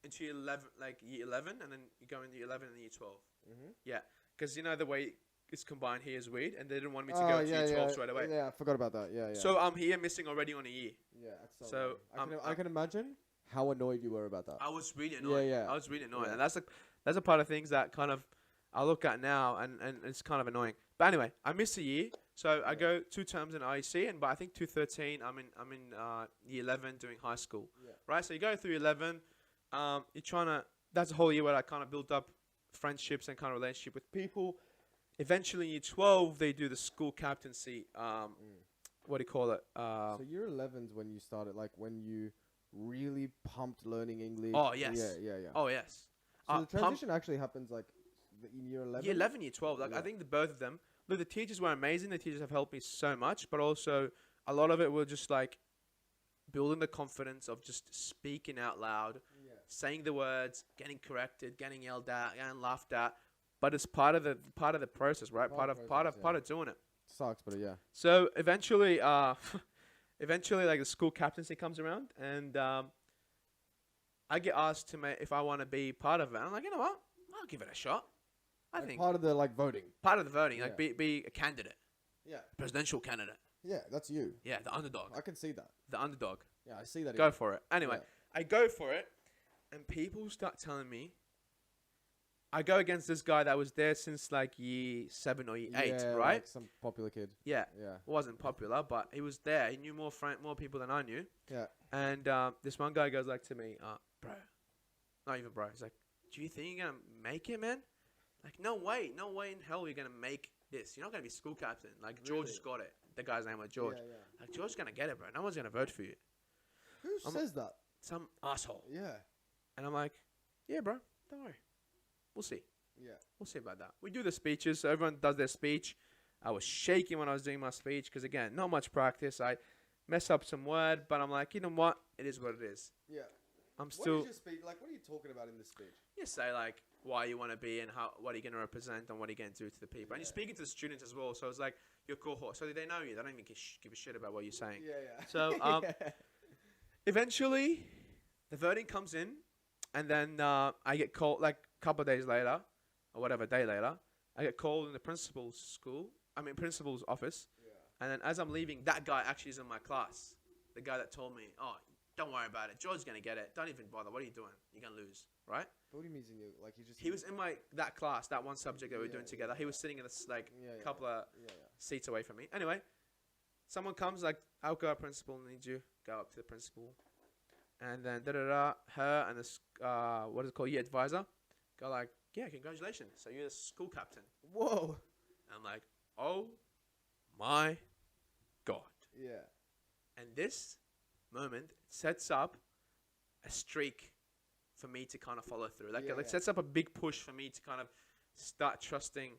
into year 11, like year 11, and then you go into year 11 and year 12. Mm-hmm. Yeah, because you know the way it's combined here is weird, and they didn't want me to go into year 12 straight away. Yeah, I forgot about that. Yeah. So I'm here missing already on a year. Yeah, that's So, annoying. I can imagine how annoyed you were about that. I was really annoyed. Yeah. I was really annoyed, Yeah. and that's a part of things that kind of I look at now, and it's kind of annoying. But anyway, I missed a year, so I go 2 terms in IEC, and by I think 2013, I'm in year 11 doing high school. Yeah. Right, so you go through 11. You're trying to. That's a whole year where I kind of built up friendships and kind of relationship with people. Eventually, year 12, they do the school captaincy. What do you call it? So year 11's when you started, like when you really pumped learning English. Oh, yes. Yeah. Oh yes. So the transition actually happens like in year 11. Year 11, year 12. Like I think both of them. Look, the teachers were amazing. The teachers have helped me so much, but also a lot of it were just like building the confidence of just speaking out loud, saying the words, getting corrected, getting yelled at, getting laughed at. But it's part of the process, right? Part of doing it. Sucks, but yeah. So eventually, like the school captaincy comes around, and I get asked if I want to be part of it. I'm like, you know what? I'll give it a shot. I think part of the like voting. part of the voting, like be a candidate, Yeah. presidential candidate. Yeah, that's you. Yeah, the underdog. I can see that. The underdog. Yeah, I see that. Go for it. Anyway, Yeah. I go for it, and people start telling me. I go against this guy that was there since like year 7 or year 8, right? Like some popular kid. Yeah. Yeah. Wasn't popular, but he was there. He knew more people than I knew. Yeah. And this one guy goes like to me, bro, not even bro. He's like, do you think you're gonna make it, man? Like, no way in hell you're gonna make this. You're not gonna be school captain. Like George just got it. The guy's name was George. Yeah. Like George's gonna get it, bro. No one's gonna vote for you. Who says that? Some asshole. Yeah. And I'm like, yeah, bro. Don't worry. We'll see. Yeah. We'll see about that. We do the speeches. So everyone does their speech. I was shaking when I was doing my speech because, again, not much practice. I mess up some word, but I'm like, you know what? It is what it is. Yeah. I'm still. What is your speech? Like, what are you talking about in this speech? You say, like, why you want to be and what are you going to represent and what are you going to do to the people. And you're speaking to the students as well. So it's like your cohort. So they know you. They don't even give a shit about what you're saying. Yeah. So eventually, the voting comes in. And then I get called, like, a couple of days later, or whatever, day later, I get called in the principal's office. And then as I'm leaving, that guy actually is in my class. The guy that told me, oh, don't worry about it. George's going to get it. Don't even bother. What are you doing? You're going to lose, right? What do you mean in you? Like he was in that class, that one subject that we were doing together. He was sitting in this couple of seats away from me. Anyway, someone comes like, Awkar, principal needs you. Go up to the principal. And then her and this, what is it called? Year advisor. Go like, yeah, congratulations. So you're the school captain. Whoa. And I'm like, oh my God. Yeah. And this moment sets up a streak for me to kind of follow through. Sets up a big push for me to kind of start trusting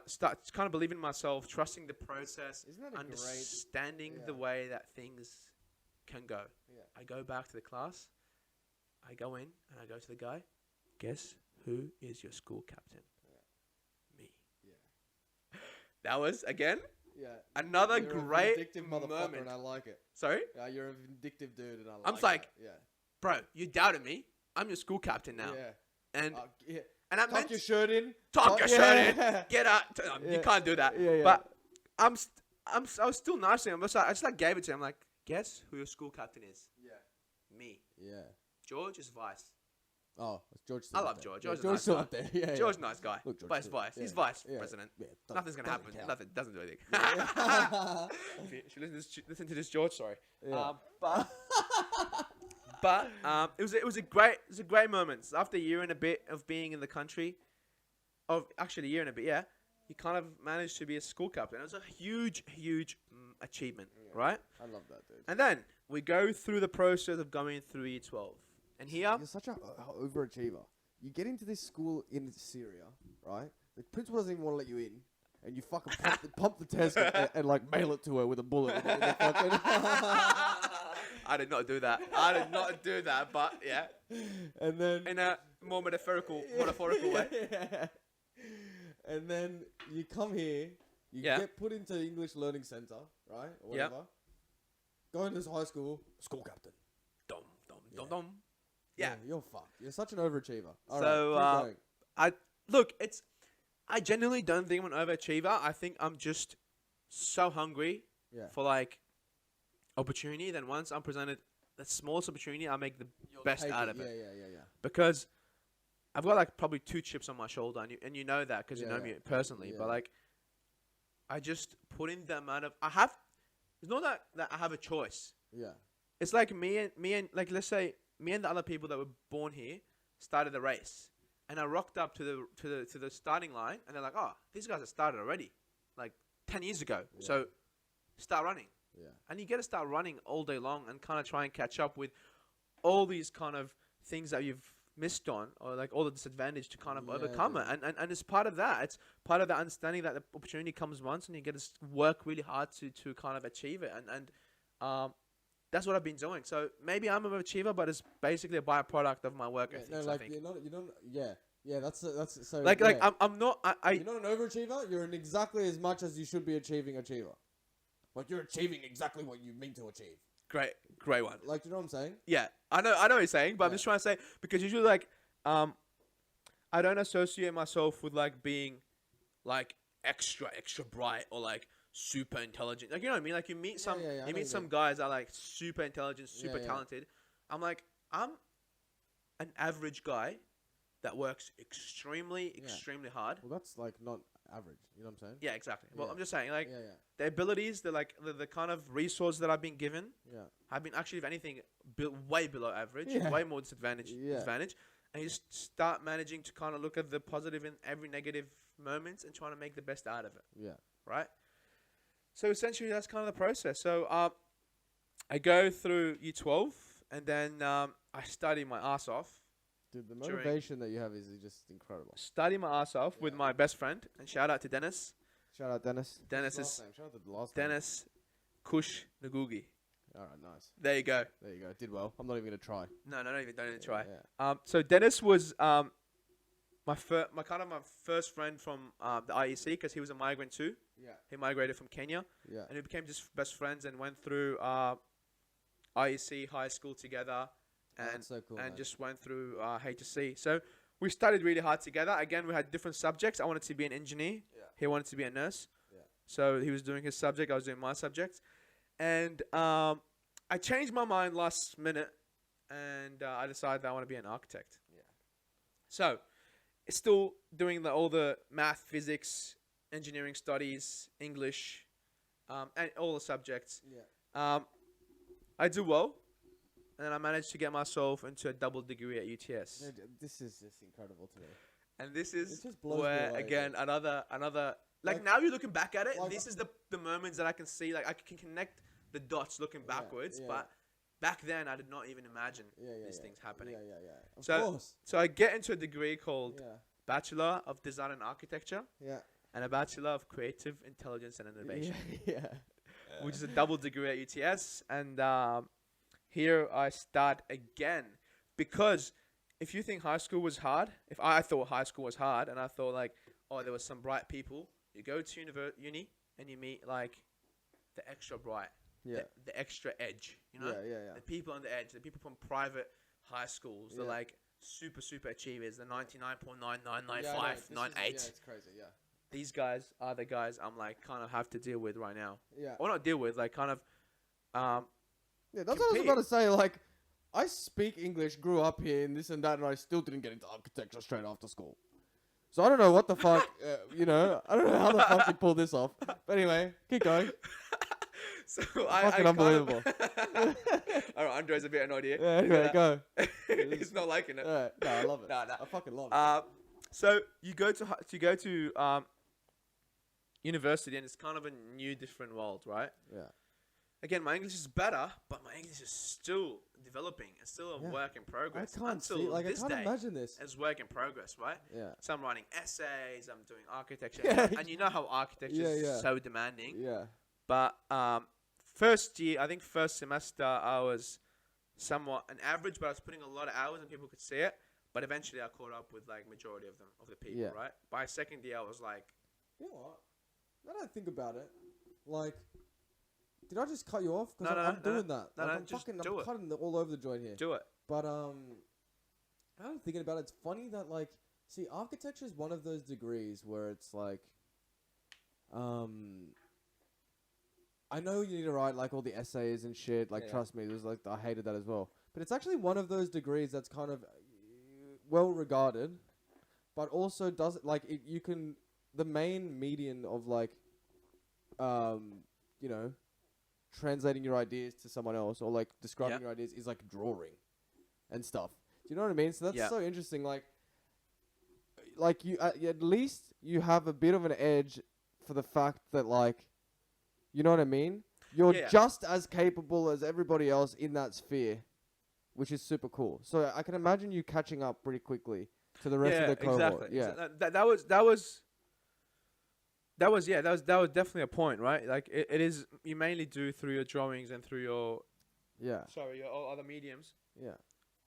start kind of believing in myself, trusting the process, understanding the way that things can go. Yeah. I go back to the class. I go in and I go to the guy. Guess who is your school captain? Me. Yeah. That was, again, you're another great a vindictive motherfucker, moment. and I like it. Sorry? Yeah, you're a vindictive dude, and I like it. I'm like, yeah. Bro, you doubted me. I'm your school captain now. Yeah. And yeah. and I Tuck your shirt in. Tuck your shirt in. Get out. You can't do that. Yeah. But I was still nice to him. I just gave it to him. I'm like, guess who your school captain is? Yeah. Me. Yeah. George is vice. Oh, George. I love George. George's George's a nice still guy. up there. Yeah. George's a nice guy. Look, George but he's still- vice. yeah, He's vice yeah, president. Yeah, Nothing's gonna happen. count. Nothing doesn't do anything. Yeah. If you listen to this George story. Yeah. But it was a great moment. After a year and a bit of being in the country, a year and a bit, he kind of managed to be a school captain. It was a huge achievement, right? I love that, dude. And then we go through the process of going through year 12. And here, You're such an overachiever. You get into this school in Syria, right? The principal doesn't even want to let you in, and you fucking pump the test and like mail it to her with a bullet. In the fucking I did not do that. But yeah. And then In a more metaphorical way. Yeah. And then you come here, you get put into English Learning Center, right? Or whatever. Go into this high school, school captain. Dum. Yeah. You're fucked. You're such an overachiever. So, I genuinely don't think I'm an overachiever. I think I'm just so hungry for like opportunity. Then once I'm presented the smallest opportunity, I make the best out of it. Yeah. Because I've got like probably 2 chips on my shoulder, and you know that because you know me personally. Yeah. But like, I just put in the amount of It's not that I have a choice. Yeah. It's like me and like, let's say me and the other people that were born here started the race, and I rocked up to the starting line, and they're like, oh, these guys have started already, like 10 years ago. Yeah. So start running. Yeah. And you got to start running all day long and kind of try and catch up with all these kind of things that you've missed on, or like all the disadvantage to kind of overcome it. And it's part of that. It's part of the understanding that the opportunity comes once, and you got to work really hard to kind of achieve it. And that's what I've been doing. So maybe I'm an achiever, but it's basically a byproduct of my work ethics. No, I like think. you don't. Yeah. That's so. Like I'm not. You're not an overachiever. You're an exactly as much as you should be achieving achiever. Like you're achieving exactly what you mean to achieve. Great one. Like, you know what I'm saying? Yeah, I know what you're saying, but I'm just trying to say, because usually like I don't associate myself with like being like extra bright or like super intelligent. Like, you know what I mean? Like you meet some guys that are like super intelligent, super talented. I'm like, I'm an average guy that works extremely hard. Well, that's like not average. You know what I'm saying? Yeah, exactly. Well, I'm just saying, like, Yeah. the abilities, the kind of resources that I've been given, Yeah. have been actually, if anything, way below average, Yeah. way more disadvantage. And you just start managing to kind of look at the positive in every negative moments and trying to make the best out of it. Yeah. Right? So essentially, that's kind of the process. So I go through year 12, and then I study my ass off. Dude, the motivation that you have is just incredible. Study my ass off with my best friend, and shout out to Dennis. Shout out Dennis. Dennis What's is his last name? Shout out the last name. Dennis Kush Nagugi. All right, nice. There you go. There you go. Did well. I'm not even gonna try. No, don't even try. Yeah. So Dennis was my first friend from the IEC, because he was a migrant too. Yeah. He migrated from Kenya. Yeah. And we became just best friends and went through IEC high school together, and That's so cool, and man. just went through HSC. So we studied really hard together. Again, we had different subjects. I wanted to be an engineer. Yeah. He wanted to be a nurse. Yeah. So he was doing his subject. I was doing my subject. And I changed my mind last minute, and I decided that I want to be an architect. Yeah. So, still doing all the math, physics, engineering studies, English, and all the subjects. Yeah. I do well, and then I managed to get myself into a double degree at UTS. Dude, this is just incredible to me. And this is It just blows me where, away, again, dude. another Like- now you're looking back at it, like- this is the moments that I can see, like I can connect the dots looking backwards, yeah. but back then I did not even imagine these things happening. Yeah. Of So- course. So I get into a degree called Yeah. Bachelor of Design and Architecture Yeah. and a Bachelor of Creative Intelligence and Innovation, Yeah. which is a double degree at UTS. And here I start again, because if you think high school was hard, if I thought high school was hard, and I thought like, oh, there was some bright people, you go to uni and you meet like the extra bright, Yeah. the extra edge, you know, Yeah. the people on the edge, the people from private high schools, the Yeah. like super achievers, the 99.999598. Yeah, it's crazy. Yeah. These guys are the guys I'm like kind of have to deal with right now, Yeah. or not deal with, like kind of Yeah, that's what I was about to say. Like, I speak English, grew up here, and this and that, and I still didn't get into architecture straight after school. So I don't know what the fuck, I don't know how the fuck you pulled this off. But anyway, keep going. So Fucking unbelievable. All right, Andre's a bit annoyed here. Yeah, anyway, go. He's not liking it. Yeah, no, I love it. Nah. I fucking love it. So you go to university, and it's kind of a new, different world, right? Yeah. Again, my English is better, but my English is still developing. It's still a Yeah. work in I progress. can't Until see, like, I this can't day, imagine this. it's work in progress, right? Yeah. So I'm writing essays, I'm doing architecture, Yeah. and you know how architecture Yeah, is yeah. so demanding. Yeah. But first year, I think first semester, I was somewhat an average, but I was putting a lot of hours and people could see it. But eventually, I caught up with like majority of the people, Yeah. right? By second year, I was like, You know what? Now that I think about it, like, did I just cut you off? No, Because I'm no, doing that. no, Like, no, I'm just fucking, do I'm it. cutting all over the joint here. do it. But now I'm thinking about it, it's funny that like, see, architecture is one of those degrees where it's like, I know you need to write like all the essays and shit. Like, Yeah. trust me, there's like I hated that as well. But it's actually one of those degrees that's kind of well regarded, but also does like you can the main median of like, translating your ideas to someone else or like describing Yeah. your ideas is like drawing and stuff. Do you know what I mean? So that's Yeah. so interesting. Like you at least you have a bit of an edge for the fact that like, you know what I mean? You're Yeah. just as capable as everybody else in that sphere, which is super cool. So I can imagine you catching up pretty quickly to the rest of the cohort. Exactly. Yeah. So that was definitely a point, right? Like it is, you mainly do through your drawings and through your Yeah. your all other mediums, Yeah.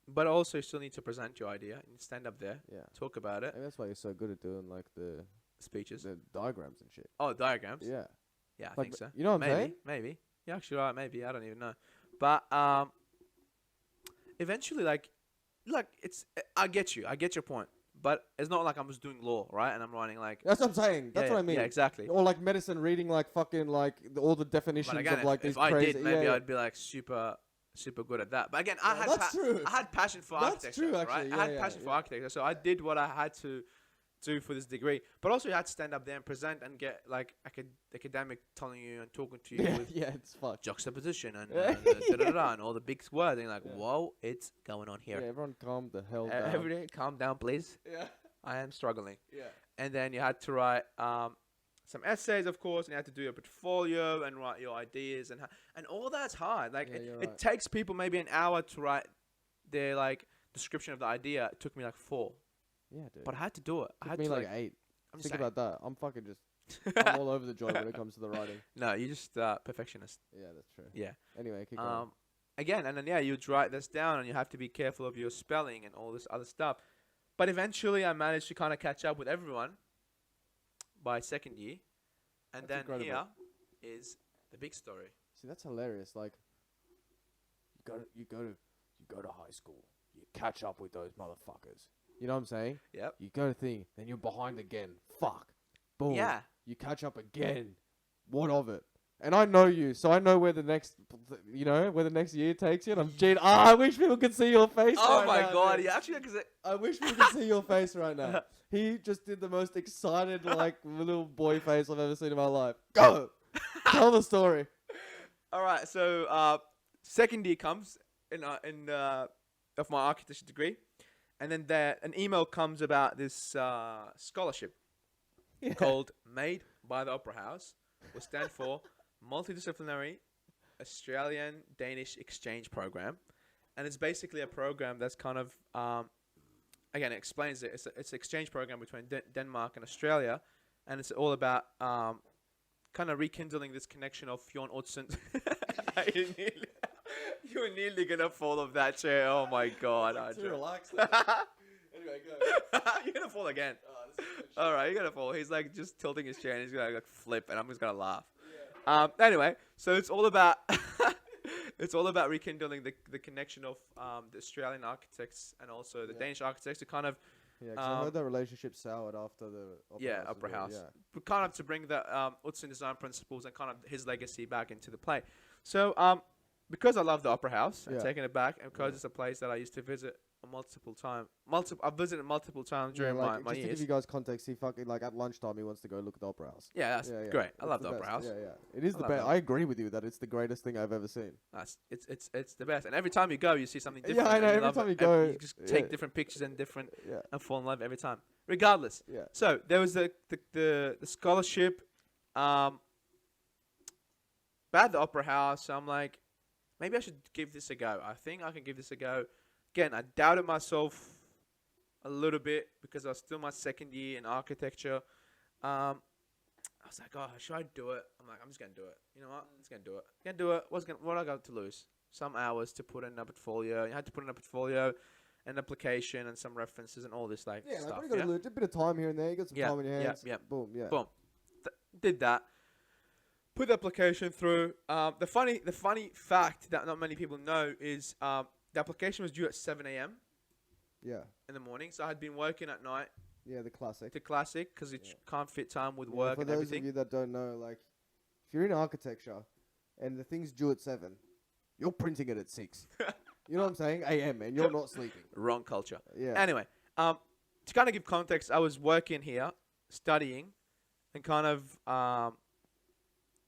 but also you still need to present your idea and stand up there, Yeah. talk about it, Maybe that's why you're so good at doing like the speeches. diagrams and shit. Oh, diagrams. Yeah. Yeah, I Like, think so. you know what I'm maybe, saying? maybe. You're actually right. Maybe I don't even know, but eventually, like it's. I get you. I get your point. But it's not like I'm just doing law, right? And I'm writing like. That's what I'm saying. That's what I mean. Yeah, exactly. Or like medicine, reading like fucking like all the definitions But again, of like if these I crazy. did, maybe yeah, I'd be like super good at that. But again, Yeah, that's true. I had passion for That's architecture, true, actually. right? I Yeah, had yeah, passion for yeah. architecture, so I did what I had to do for this degree. But also, you had to stand up there and present and get like academic telling you and talking to you yeah, with yeah, it's fucked. juxtaposition and Yeah. da-da-da-da and all the big words. And you're like, Yeah. whoa, it's going on Yeah, here. everyone calm the hell down. Everybody, calm down, please. Yeah, I am struggling. yeah, And then you had to write some essays, of course, and you had to do your portfolio and write your ideas and all that's hard. Like Yeah, you're it right. takes people maybe an hour to write their like description of the idea. It took me like 4, yeah, dude. but I had to do it. I Took had me to like 8. I'm just Think saying. about that. I'm fucking just. I'm all over the joint when it comes to the writing. No, you're just perfectionist. Yeah, that's true. Yeah. Anyway, keep going. Again, and then yeah, you'd write this down, and you have to be careful of your spelling and all this other stuff. But eventually, I managed to kind of catch up with everyone by second year, and That's then incredible. here is the big story. See, that's hilarious. Like, you go to high school, you catch up with those motherfuckers, You know what I'm saying? Yep. You go to thing, then you're behind again. Fuck. Boom. Yeah. You catch up again. What of it? And I know you, so I know where the next, where the next year takes you. And I'm cheating. I wish people could see your face. Oh right my now, god! dude. Yeah, actually, because I wish people could see your face right now. He just did the most excited, little boy face I've ever seen in my life. Go, tell the story. All right, so second year comes of my architecture degree, and then an email comes about this scholarship called Made by the Opera House, will stand for Multidisciplinary Australian Danish Exchange Program, and it's basically a program that's kind of again, it explains it. It's an exchange program between Denmark and Australia, and it's all about kind of rekindling this connection of Fjorn Utzend. You were nearly gonna fall off that chair. Oh my god! Too relaxed. Anyway, go. You're gonna fall again. All right, you're gonna fall. He's like just tilting his chair, and he's gonna like flip, and I'm just gonna laugh. Yeah. Anyway, so it's all about rekindling the connection of the Australian architects and also the Danish architects to kind of because I heard that relationship soured after the Opera House. But kind of to bring the Utzend design principles and kind of his legacy back into the play. So because I love the Opera House and taking it back, and because it's a place that I used to visit I've visited multiple times during my just years. to give you guys context, he fucking at lunchtime he wants to go look at the Opera House. Yeah, that's great. I love the Opera House. Yeah, it is the best. I agree with you that it's the greatest thing I've ever seen. It's the best. And every time you go, you see something different. Yeah, I know. Every time you go, you just take different pictures and fall in love every time. Regardless. Yeah. So there was the scholarship. Bad the Opera House. So I'm like, maybe I should give this a go. I think I can give this a go. Again, I doubted myself a little bit because I was still my second year in architecture. I was like, oh, should I do it? I'm like, I'm just going to do it. You know what? I'm just going to do it. Going to do it. What I got to lose? Some hours to put in a portfolio. You had to put in a portfolio, an application, and some references and all this stuff. You got a bit of time here and there. You got some time in your hands. Yeah. Boom. Did that. Put the application through. The funny fact that not many people know is the application was due at 7 a.m. Yeah. In the morning, so I had been working at night. Yeah, the classic. Because it can't fit time with work and everything. For those of you that don't know, if you're in architecture and the thing's due at 7, you're printing it at 6. You know what I'm saying? AM, and you're not sleeping. Wrong culture. Yeah. Anyway, to kind of give context, I was working here, studying, and kind of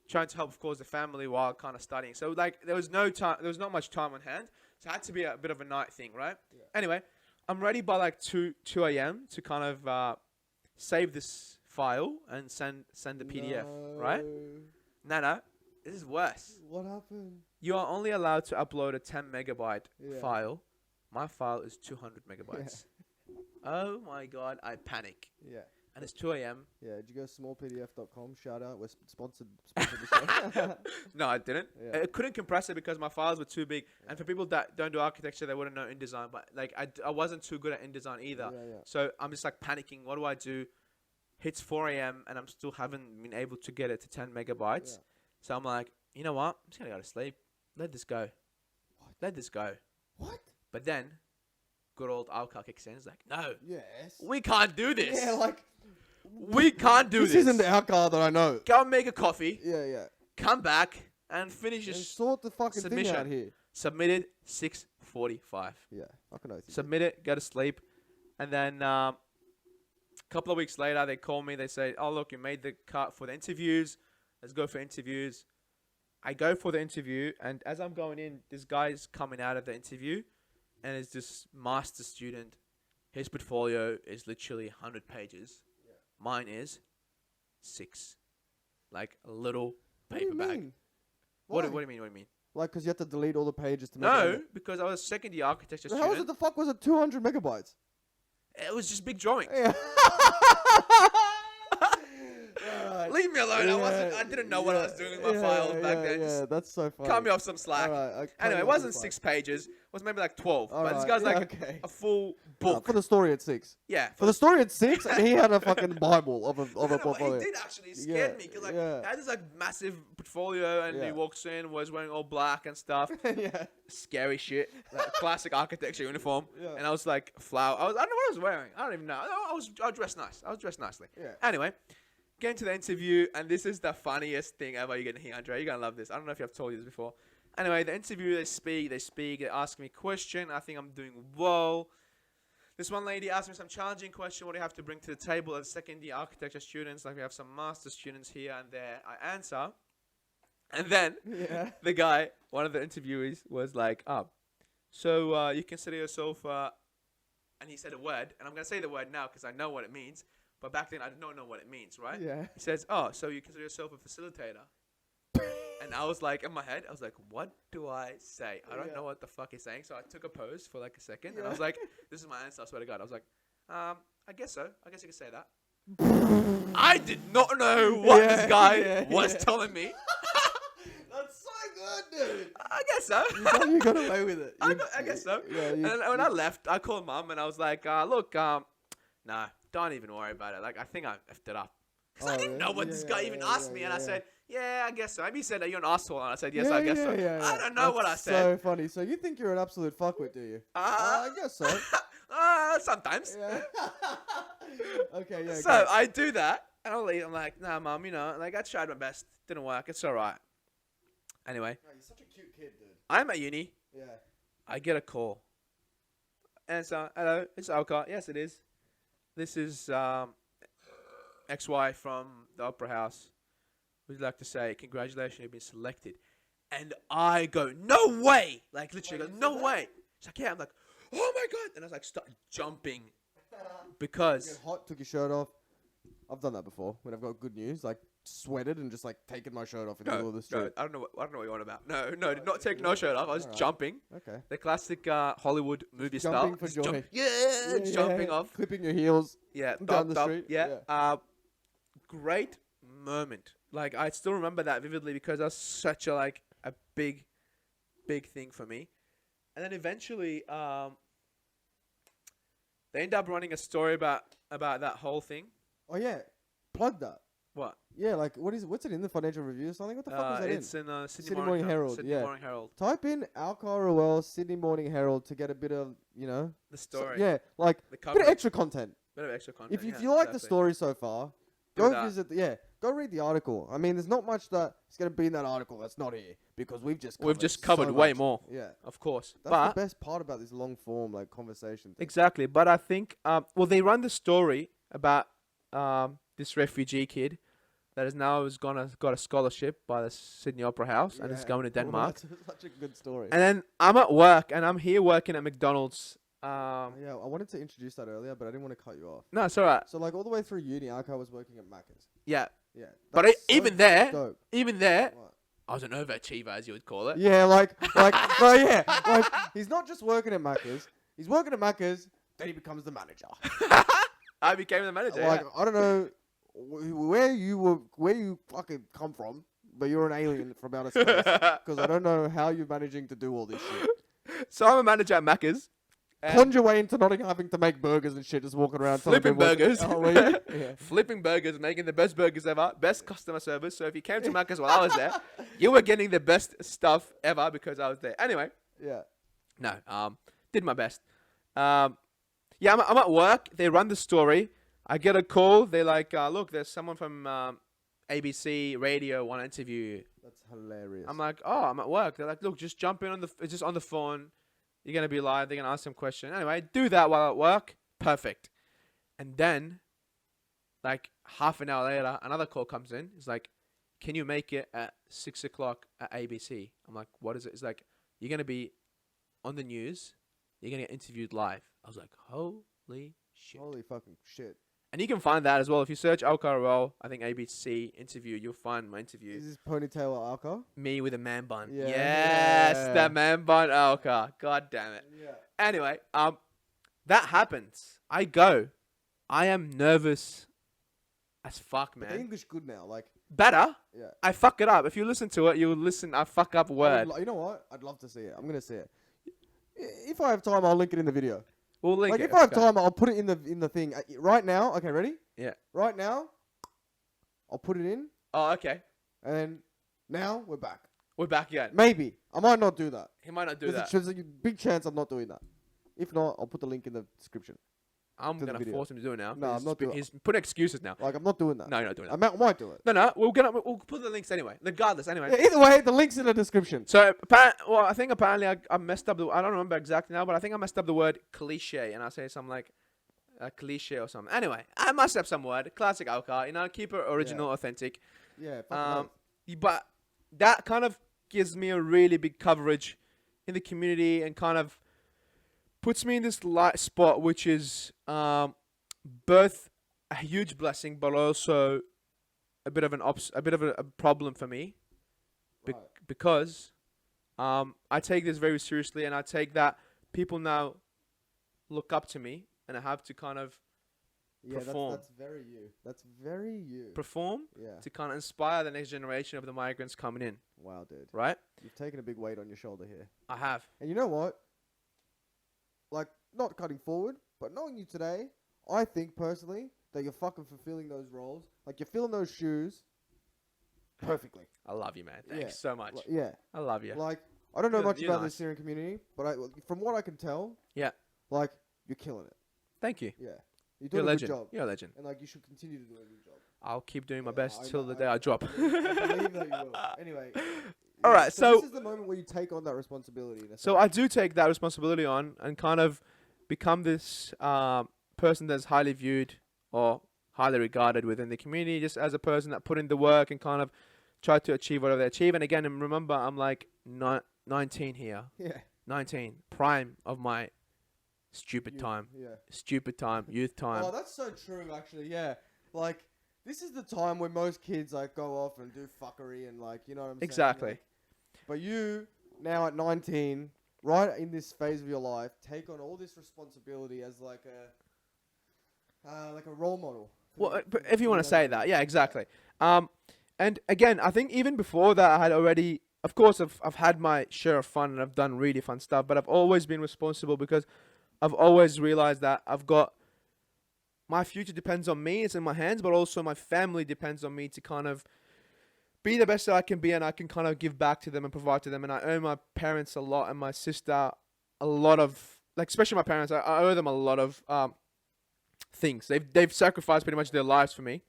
trying to help, of course, the family while kind of studying. So there was no time. There was not much time on hand. So it had to be a bit of a night thing, right? Yeah. Anyway, I'm ready by 2 a.m. to kind of save this file and send the PDF, right? No. This is worse. What happened? You are only allowed to upload a 10 megabyte file. My file is 200 megabytes. Yeah. Oh my god, I panic. Yeah. And it's 2 a.m. Yeah, did you go smallpdf.com? Shout out, we're sponsored the show. No, I didn't. Yeah. I couldn't compress it because my files were too big. Yeah. And for people that don't do architecture, they wouldn't know InDesign. But I wasn't too good at InDesign either. Yeah. So I'm just panicking. What do I do? Hits 4 a.m. and I'm still haven't been able to get it to 10 megabytes. Yeah. So I'm like, you know what? I'm just gonna go to sleep. Let this go. What? Let this go. What? But then, good old Awkar kicks in. It's like, no. Yes. We can't do this. Yeah, we can't do this. This isn't the Awkar that I know. Go and make a coffee. Yeah. Come back and finish your sort the fucking submission. Thing out here. Submitted 6:45. Yeah, I can know. Submit it, go to sleep, and then a couple of weeks later they call me. They say, "Oh look, you made the cut for the interviews. Let's go for interviews." I go for the interview, and as I'm going in, this guy's coming out of the interview, and is this master student. His portfolio is literally 100 pages. Yeah. Mine is 6, like a little paper bag. What do you mean? What do you mean? Because you have to delete all the pages to make No, because I was second year architecture student. How was it? The fuck was it? 200 megabytes. It was just big drawings. Yeah. leave me alone. I didn't know what I was doing with my files back then. Yeah, that's so funny. Cut me off some slack. Anyway, it wasn't 6 pages. It was maybe like 12. But this guy's like a full book. For the story at 6. Yeah. For the story at 6, and he had a fucking Bible of a portfolio. He did actually. He scared me. Because he had this like massive portfolio, and he walks in, was wearing all black and stuff. Scary shit. Like classic architecture uniform. And I was like, flower. I don't know what I was wearing. I don't even know. I was dressed nice. I was dressed nicely. Anyway. Get into the interview, and this is the funniest thing ever you're going to hear, Andre. You're going to love this. I don't know if I've told you this before. Anyway, the interview, they speak, they ask me a question. I think I'm doing well. This one lady asked me some challenging question. What do you have to bring to the table as second-year architecture students? Like, we have some master students here and there. I answer. And then the guy, one of the interviewees, was like, so you consider yourself, and he said a word, and I'm going to say the word now because I know what it means. But back then, I don't know what it means, right? Yeah. He says, so you consider yourself a facilitator. And I was like, in my head, I was like, what do I say? I don't know what the fuck he's saying. So I took a pose for like a second. And I was like, this is my answer, I swear to God. I was like, I guess so. I guess you could say that. I did not know what this guy was telling me. That's so good, dude. I guess so. You got away with it. I guess so. And when I left, I called Mum and I was like, look, nah. Don't even worry about it. Like, I think I effed it up. Because I didn't know what this guy even asked me. And I said, I guess so. Maybe he said, are you an asshole? And I said, yes, I guess so. I don't know what I said. So funny. So you think you're an absolute fuckwit, do you? I guess so. Sometimes. Okay, So I do that. And I'll leave. I'm like, nah, Mum, like, I tried my best. Didn't work. It's all right. Anyway. Oh, you're such a cute kid, dude. I'm at uni. Yeah. I get a call. And so, hello, it's Awkar. Yes, it is. This is XY from the Opera House. We'd like to say, congratulations, you've been selected. And I go, no way! Like, literally, I go, no way! She's like, yeah. I'm like, oh my God! And I was like, start jumping. Because... You get hot, took your shirt off. I've done that before, when I've got good news. Like, sweated and just, like, taken my shirt off in the middle of the street. No, I don't know what you're on about. No, did not take no shirt off. I was jumping. Okay. The classic Hollywood movie style. Jumping for joy. Jumping off. Clipping your heels. Yeah. Down the street. Yeah. Great moment. Like, I still remember that vividly because that's such a big thing for me. And then eventually, they end up running a story about that whole thing. Oh yeah, plug that. What? Yeah, like what's it in the Financial Review or something? What the fuck is that it's in Sydney Morning Herald. Sydney Morning Herald. Type in Awkar Ruel Sydney Morning Herald to get a bit of the story. Like a bit of extra content. If you like the story so far, go read the article. I mean, there's not much that is going to be in that artitle that's not here because we've just covered way more. Yeah, of course. That's the best part about this long form conversation thing. Exactly, but I think they run the story about this refugee kid that is now got a scholarship by the Sydney Opera House and is going to Denmark. That's such a good story. And then I'm at work and I'm here working at McDonald's. I wanted to introduce that earlier, but I didn't want to cut you off. No, it's alright. So all the way through uni, Awkar was working at Macca's. Yeah. Yeah. But even there, what? I was an overachiever, as you would call it. Yeah, he's not just working at Macca's. He's working at Macca's, then he becomes the manager. I became the manager. I don't know where you fucking come from, but you're an alien from outer space. Because I don't know how you're managing to do all this shit. So I'm a manager at Macca's. Conjure your way into not having to make burgers and shit, just walking around flipping burgers. Yeah. Flipping burgers, making the best burgers ever, best customer service. So if you came to Macca's while I was there, you were getting the best stuff ever because I was there. Anyway. Yeah. No, did my best. I'm at work. They run the story. I get a call. They're like, look, there's someone from ABC Radio want to interview you. That's hilarious. I'm like, I'm at work. They're like, look, just jump in just on the phone. You're going to be live. They're going to ask some question. Anyway, do that while at work. Perfect. And then, half an hour later, another call comes in. It's like, can you make it at 6 o'clock at ABC? I'm like, what is it? It's like, you're going to be on the news. You're going to get interviewed live. I was like, holy shit. Holy fucking shit. And you can find that as well. If you search Awkar Ruel, I think ABC interview, you'll find my interview. Is this ponytail Awkar? Me with a man bun. Yeah. Yes, that man bun Awkar. God damn it. Yeah. Anyway, that happens. I go. I am nervous as fuck, But the man. English good now. Like, Better. yeah. I fuck it up. If you listen to it, you listen. I fuck up a word. You know what? I'd love to see it. I'm gonna see it. If I have time, I'll link it in the video. We'll link Like, it. if I have time, I'll put it in the thing right now. Okay, ready? Yeah. Right now, I'll put it in, Oh, okay. and now we're back. We're back again. Maybe I might not do that. He might not do that. There's a big chance I'm not doing that. If not, I'll put the link in the description. I'm to the gonna video. force him to do it now. No, I'm not doing it. He's putting excuses now. Like, I'm not doing that. No, you're not doing I that. might do it. No, we'll put the links anyway. Regardless, anyway. Yeah, either way, the link's in the description. So, I think apparently I messed up. I don't remember exactly now, but I think I messed up the word cliche, and I say something like cliche or something. Anyway, I messed up some word. Classic Awkar. You know, keep it original, authentic. Yeah. Fuck But that kind of gives me a really big coverage in the community and kind of puts me in this light spot, which is both a huge blessing, but also a bit of a problem for me, because I take this very seriously, and I take that people now look up to me, and I have to kind of perform. That's very you. That's very you. Perform to kind of inspire the next generation of the migrants coming in. Wow, dude. Right? You've taken a big weight on your shoulder here. I have. And you know what? Like, not cutting forward, but knowing you today, I think personally that you're fucking fulfilling those roles. Like, you're filling those shoes perfectly. I love you, man. Thanks so much. Yeah. I love you. Like, I don't know much you're about the nice. Syrian community, but from what I can tell, Yeah. like, you're killing it. Thank you. Yeah. You're You're doing a a good legend. job. You're a legend. And, like, you should continue to do a good job. I'll keep doing my Yeah, best till the day I I drop. I believe that you will. Anyway. All right, so this is the moment where you take on that responsibility. So I do take that responsibility on and kind of become this person that's highly viewed or highly regarded within the community, just as a person that put in the work and kind of try to achieve whatever they achieve. And again, and remember, I'm like 19 here. Yeah. 19, prime of my stupid time. Yeah. Stupid time, youth time. Oh, that's so true, actually. Yeah. Like, this is the time when most kids, like, go off and do fuckery and, like, you know what I'm saying? Exactly. Like, but you, now at 19, right in this phase of your life, take on all this responsibility as, like a role model. Well, if you want to say that, yeah, exactly. And again, I think even before that, I had already, of course, I've had my share of fun and I've done really fun stuff, but I've always been responsible because I've always realized that I've got, my future depends on me, it's in my hands, but also my family depends on me to kind of be the best that I can be, and I can kind of give back to them and provide to them. And I owe my parents a lot and my sister a lot of, like, especially my parents, I owe them a lot of things. They've sacrificed pretty much their lives for me.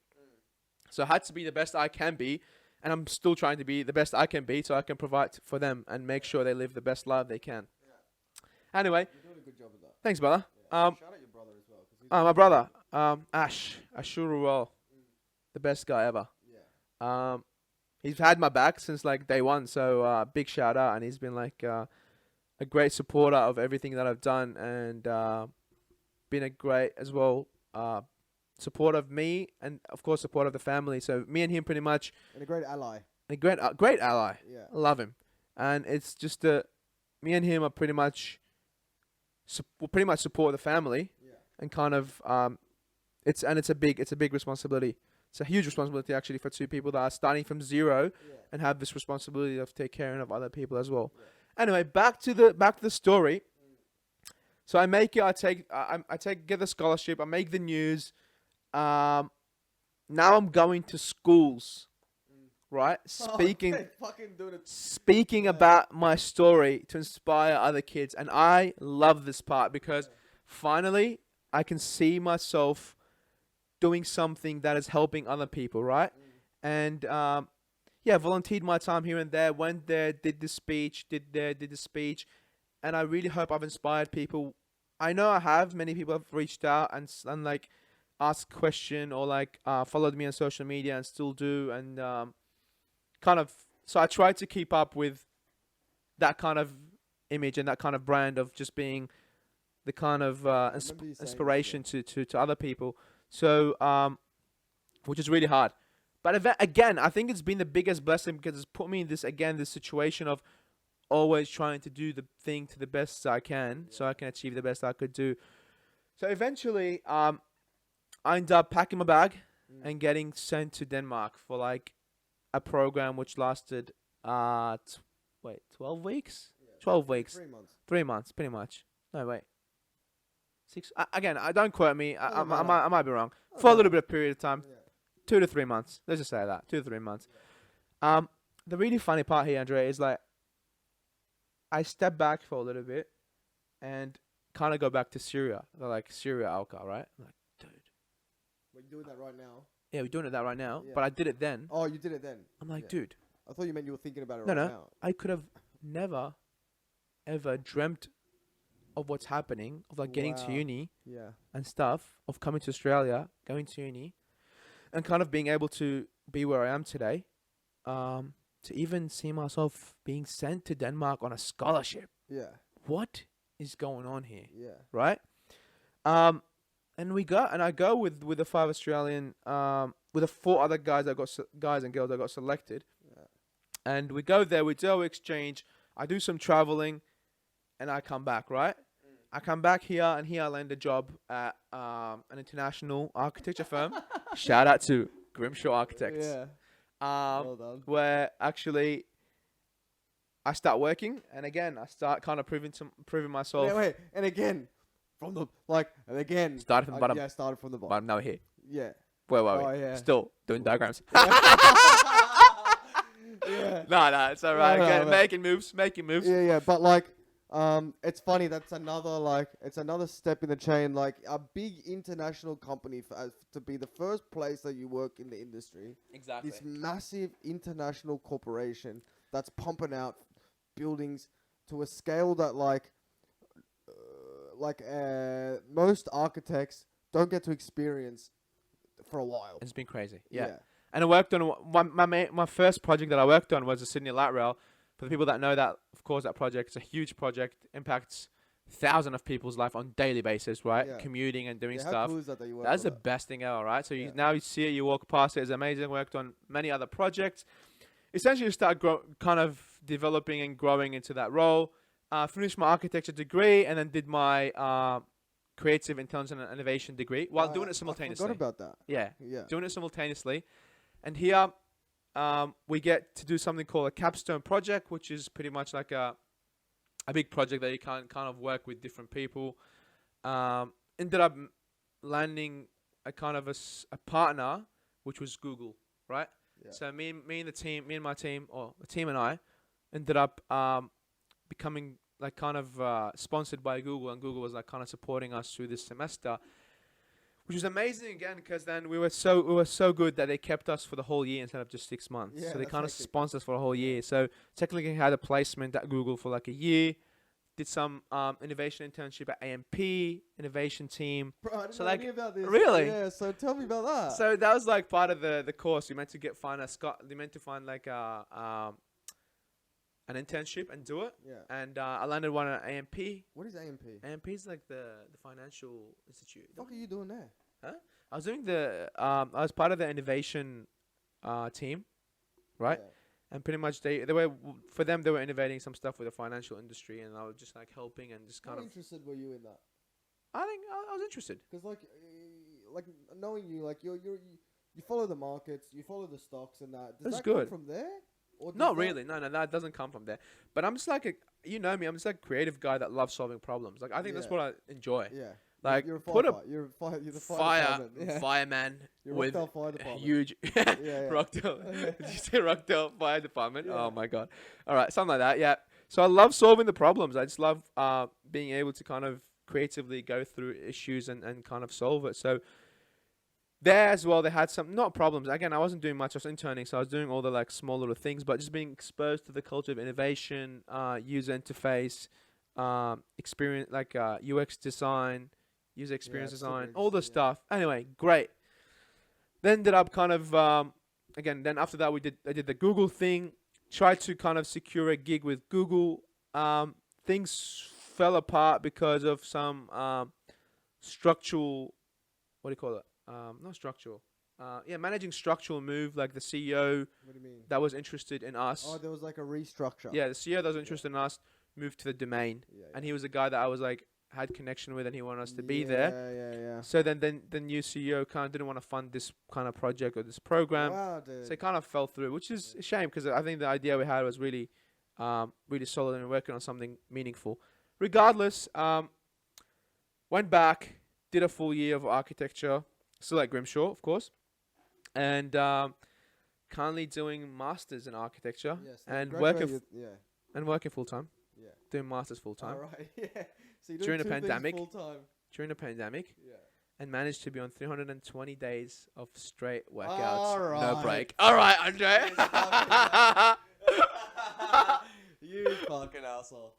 So I had to be the best I can be, and I'm still trying to be the best I can be so I can provide for them and make sure they live the best life they can. Yeah. Anyway. You're doing a good job of that. Thanks, brother. Yeah. Shout out your brother as well. My brother, Ruel, the best guy ever. Yeah. He's had my back since like day one, so big shout out, and he's been like a great supporter of everything that I've done, and been a great as well support of me, and of course support of the family. So me and him pretty much, and a great ally. A great ally. Yeah. I love him, and it's just me and him are pretty much support the family. Yeah. And kind of it's a big responsibility. It's a huge responsibility actually for two people that are starting from zero and have this responsibility of take care of other people as well. Yeah. Anyway, back to the story. So I make it. I get the scholarship. I make the news. Now I'm going to schools, right? Speaking about my story to inspire other kids, and I love this part because finally I can see myself doing something that is helping other people, right? And volunteered my time here and there, went there, did the speech, did the speech, and I really hope I've inspired people. I know I have. Many people have reached out and like asked question or like followed me on social media and still do, and kind of. So I try to keep up with that kind of image and that kind of brand of just being the kind of inspiration to other people. So, which is really hard. But again, I think it's been the biggest blessing because it's put me in this situation of always trying to do the thing to the best I can so I can achieve the best I could do. So eventually, I ended up packing my bag and getting sent to Denmark for like a program which lasted 12 weeks? Yeah. 12 weeks. 3 months. 3 months, pretty much. No, wait. 6. Again, don't quote me. I might be wrong. For a little bit of period of time. Yeah. 2 to 3 months. Let's just say that. 2 to 3 months. The really funny part here, Andre, is like I step back for a little bit and kind of go back to Syria. They're like Syria, Awkar, right? I'm like, dude. We're doing that right now. Yeah, we're doing that right now. Yeah. But I did it then. Oh, you did it then. I'm like, Yeah. dude. I thought you meant you were thinking about it No, right no. now. I could have never, ever dreamt of what's happening, of like getting to Wow. uni Yeah. and stuff, of coming to Australia, going to uni, and kind of being able to be where I am today. To even see myself being sent to Denmark on a scholarship. Yeah. What is going on here? Yeah. Right? And I go with the 5 Australian, with the 4 other guys guys and girls that got selected. Yeah. And we go there, we do our exchange, I do some traveling, and I come back, right? I come back here, and here I land a job at an international architecture firm. Shout out to Grimshaw Architects. Yeah. Well done. Where actually I start working, and again I start kind of proving myself. Wait. And again, from the and again. Started from the bottom. Yeah, started from the bottom. But I'm now here. Yeah. Where were we? Oh, yeah. Still doing diagrams. Yeah. No, it's alright. No, Again, no. making moves. Yeah, but it's funny. That's another step in the chain. Like a big international company to be the first place that you work in the industry. Exactly. This massive international corporation that's pumping out buildings to a scale that most architects don't get to experience for a while. It's been crazy. Yeah. And I worked on my first project that I worked on was the Sydney Light Rail. For the people that know that, of course, that project is a huge project, impacts thousands of people's life on daily basis, right? Yeah. Commuting and doing How stuff. cool is that you work That's for the best thing ever, right? So Yeah. now you see it, you walk past it, it's amazing. Worked on many other projects. Essentially, you start kind of developing and growing into that role. Finished my architecture degree and then did my creative intelligence and innovation degree while doing it simultaneously. I forgot about that. Yeah, Yeah. doing it simultaneously. And here we get to do something called a capstone project, which is pretty much like a big project that you can kind of work with different people. Ended up landing a kind of a partner, which was Google, right? Yeah. So me and my team, or the team and I, ended up becoming like kind of sponsored by Google, and Google was like kind of supporting us through this semester, which was amazing again because then we were so good that they kept us for the whole year instead of just 6 months. Yeah, So they that's kind of hectic. sponsored us for the whole year. So technically had a placement at Google for like a year. Did some innovation internship at AMP, innovation team. Bro, I didn't So, know like, any about this. really? Yeah, so tell me about that. So that was like part of the course. You meant to find like an internship and do it. Yeah. And I landed one at AMP. What is AMP? AMP is like the financial institute. What are you doing there? I was doing I was part of the innovation team, right? Yeah. And pretty much they were, for them, they were innovating some stuff with the financial industry, and I was just like helping and just kind How of. interested were you in that? I think I was interested. Because like knowing you, like you follow the markets, you follow the stocks and that. Does That's that good. come from there? Or does Not that- really. No, that doesn't come from there. But I'm just like you know me. I'm just like a creative guy that loves solving problems. Like I think that's Yeah. what I enjoy. Yeah. Like you're a put a firefighter. You're the fire department. Yeah. fireman You're with Rockdale Fire Department. huge yeah. Rockdale. Yeah. Did you say Rockdale Fire Department? Yeah. Oh my god! All right, something like that. Yeah. So I love solving the problems. I just love being able to kind of creatively go through issues and kind of solve it. So there as well, they had some not problems. Again, I wasn't doing much. I was interning, so I was doing all the like small little things, but just being exposed to the culture of innovation, user interface, experience like UX design, user experience it's super design, all the interesting, stuff. Anyway, great. Then ended up kind of again. Then after that, I did the Google thing. Tried to kind of secure a gig with Google. Things fell apart because of some structural. What do you call it? Not structural. Managing structural move, like the CEO What do you mean? that was interested in us. Oh, there was like a restructure. Yeah, the CEO that was interested in us moved to the domain, Yeah. and he was a guy that I was like had connection with, and he wanted us to be there. So then the new CEO kind of didn't want to fund this kind of project or this program. Wow, dude. So it kind of fell through, which is a shame because I think the idea we had was really, really solid and working on something meaningful. Regardless, went back, did a full year of architecture, still at Grimshaw, of course, and currently doing masters in architecture and working full time. Yeah. Doing masters full time. All right. Yeah. So you're During doing the pandemic. full time. During the pandemic. Yeah. And managed to be on 320 days of straight workouts, All right. no break. All right, Andre. You fucking asshole.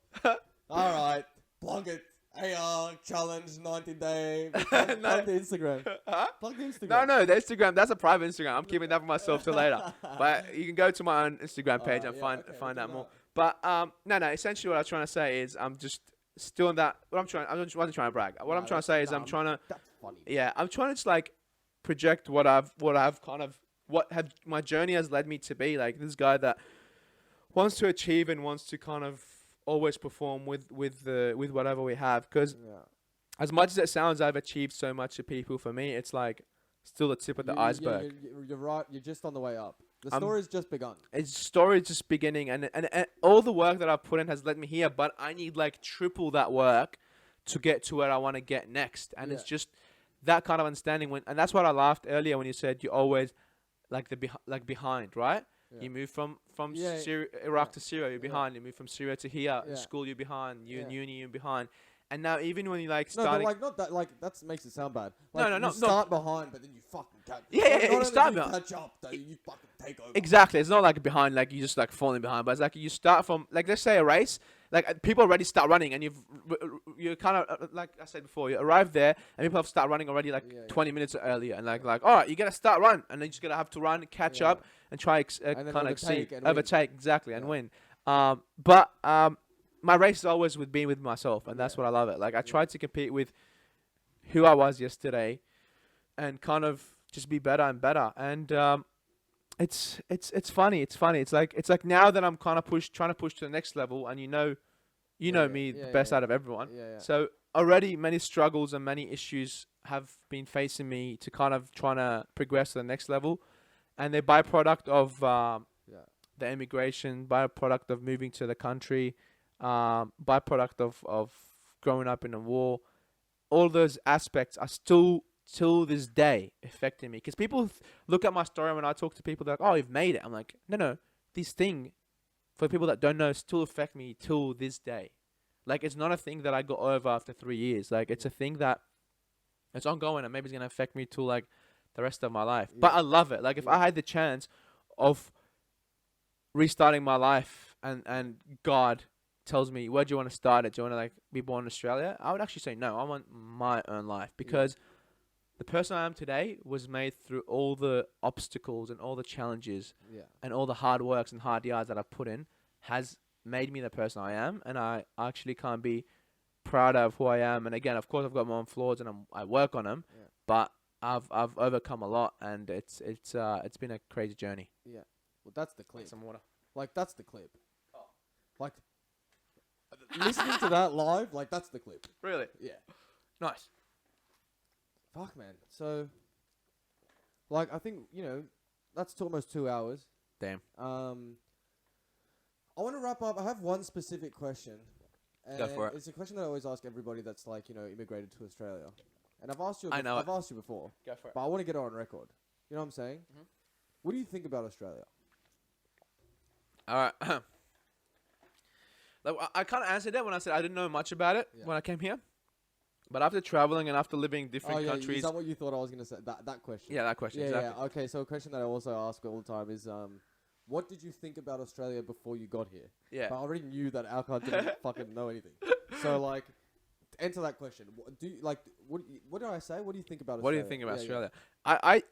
All right. Plug it. AR challenge 90-day. Plug the Instagram. Huh? Plug the Instagram. No, the Instagram. That's a private Instagram. I'm keeping that for myself till later. But you can go to my own Instagram page and find out more. But no. Essentially, what I'm trying to say is I'm just still in that. I wasn't trying to brag. What I'm trying to say is I'm trying to. That's funny. Yeah, I'm trying to just like project what my journey has led me to be. Like this guy that wants to achieve and wants to kind of always perform with whatever we have. Because as much as it sounds, I've achieved so much to people. For me, it's like still the tip of the iceberg. You're right. You're just on the way up. The story's just begun. It's story's just beginning, and all the work that I've put in has led me here. But I need like triple that work to get to where I want to get next. And it's just that kind of understanding. And that's what I laughed earlier when you said you always like behind, right? Yeah. You move from Iraq to Syria, you're behind. You move from Syria to here, school, you're behind. You in uni, you're behind. And now even when you like starting, no, but like not that, like that makes it sound bad. Like, no, you start behind, but then you fucking catch. You start behind. Catch up, though, you fucking take over. Exactly, it's not like behind, like you just like falling behind, but it's like you start from like let's say a race, like people already start running, and you're kind of like I said before, you arrive there, and people have start running already like 20 minutes earlier, and like all right, you gotta start run, and then you just gotta have to run, catch up, and try kind of overtake exactly and win. But my race is always with being with myself, and that's what I love it. Like I tried to compete with who I was yesterday, and kind of just be better and better. And it's funny. It's funny. It's like now that I'm kind of trying to push to the next level, and you know me the best out of everyone. So already many struggles and many issues have been facing me to kind of trying to progress to the next level, and they're byproduct of the immigration, byproduct of moving to the country. Byproduct of growing up in a war. All those aspects are still till this day affecting me, because people look at my story, when I talk to people, they're like, oh, you've made it. I'm like, no, this thing, for people that don't know, still affect me till this day. Like it's not a thing that I got over after 3 years. Like it's a thing that it's ongoing, and maybe it's gonna affect me till like the rest of my life. But I love it. Like if I had the chance of restarting my life, and God tells me, where do you want to start it? Do you want to like be born in Australia? I would actually say no. I want my own life, because the person I am today was made through all the obstacles and all the challenges and all the hard works and hard yards that I've put in has made me the person I am, and I actually can't be proud of who I am. And again, of course, I've got my own flaws, and I work on them, but I've overcome a lot, and it's been a crazy journey. Yeah, well, that's the clip. Some water. Like that's the clip. Oh, like. Listening to that live, like that's the clip. Really? Yeah. Nice. Fuck, man. So, like, I think that's almost 2 hours. Damn. I want to wrap up. I have one specific question. And Go for it. It's a question that I always ask everybody that's like immigrated to Australia. And I've asked you. I've asked you before. Go for it. But I want to get it on record. You know what I'm saying? Mm-hmm. What do you think about Australia? All right. Like I kind of answered that when I said I didn't know much about it when I came here, but after traveling and after living in different countries. Is that what you thought I was gonna say? That question. Yeah, that question. Exactly. Yeah. Okay, so a question that I also ask all the time is, what did you think about Australia before you got here? Yeah. But I already knew that Awkar didn't fucking know anything. So like, answer that question. What did I say? What do you think about Australia? What do you think about Australia?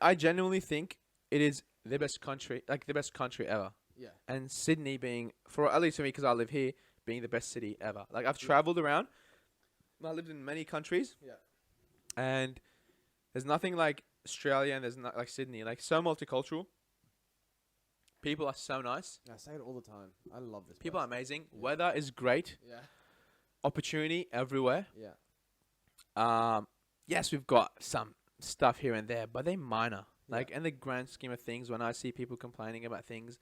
I genuinely think it is the best country, like the best country ever. Yeah. And Sydney being, for at least for me, because I live here, being the best city ever. Like I've traveled around. I lived in many countries. Yeah. And there's nothing like Australia, and there's not like Sydney. Like so multicultural. People are so nice. I say it all the time. I love this. People are amazing. Yeah. Weather is great. Yeah. Opportunity everywhere. Yeah. yes, we've got some stuff here and there, but they're minor. Yeah. Like in the grand scheme of things, when I see people complaining about things,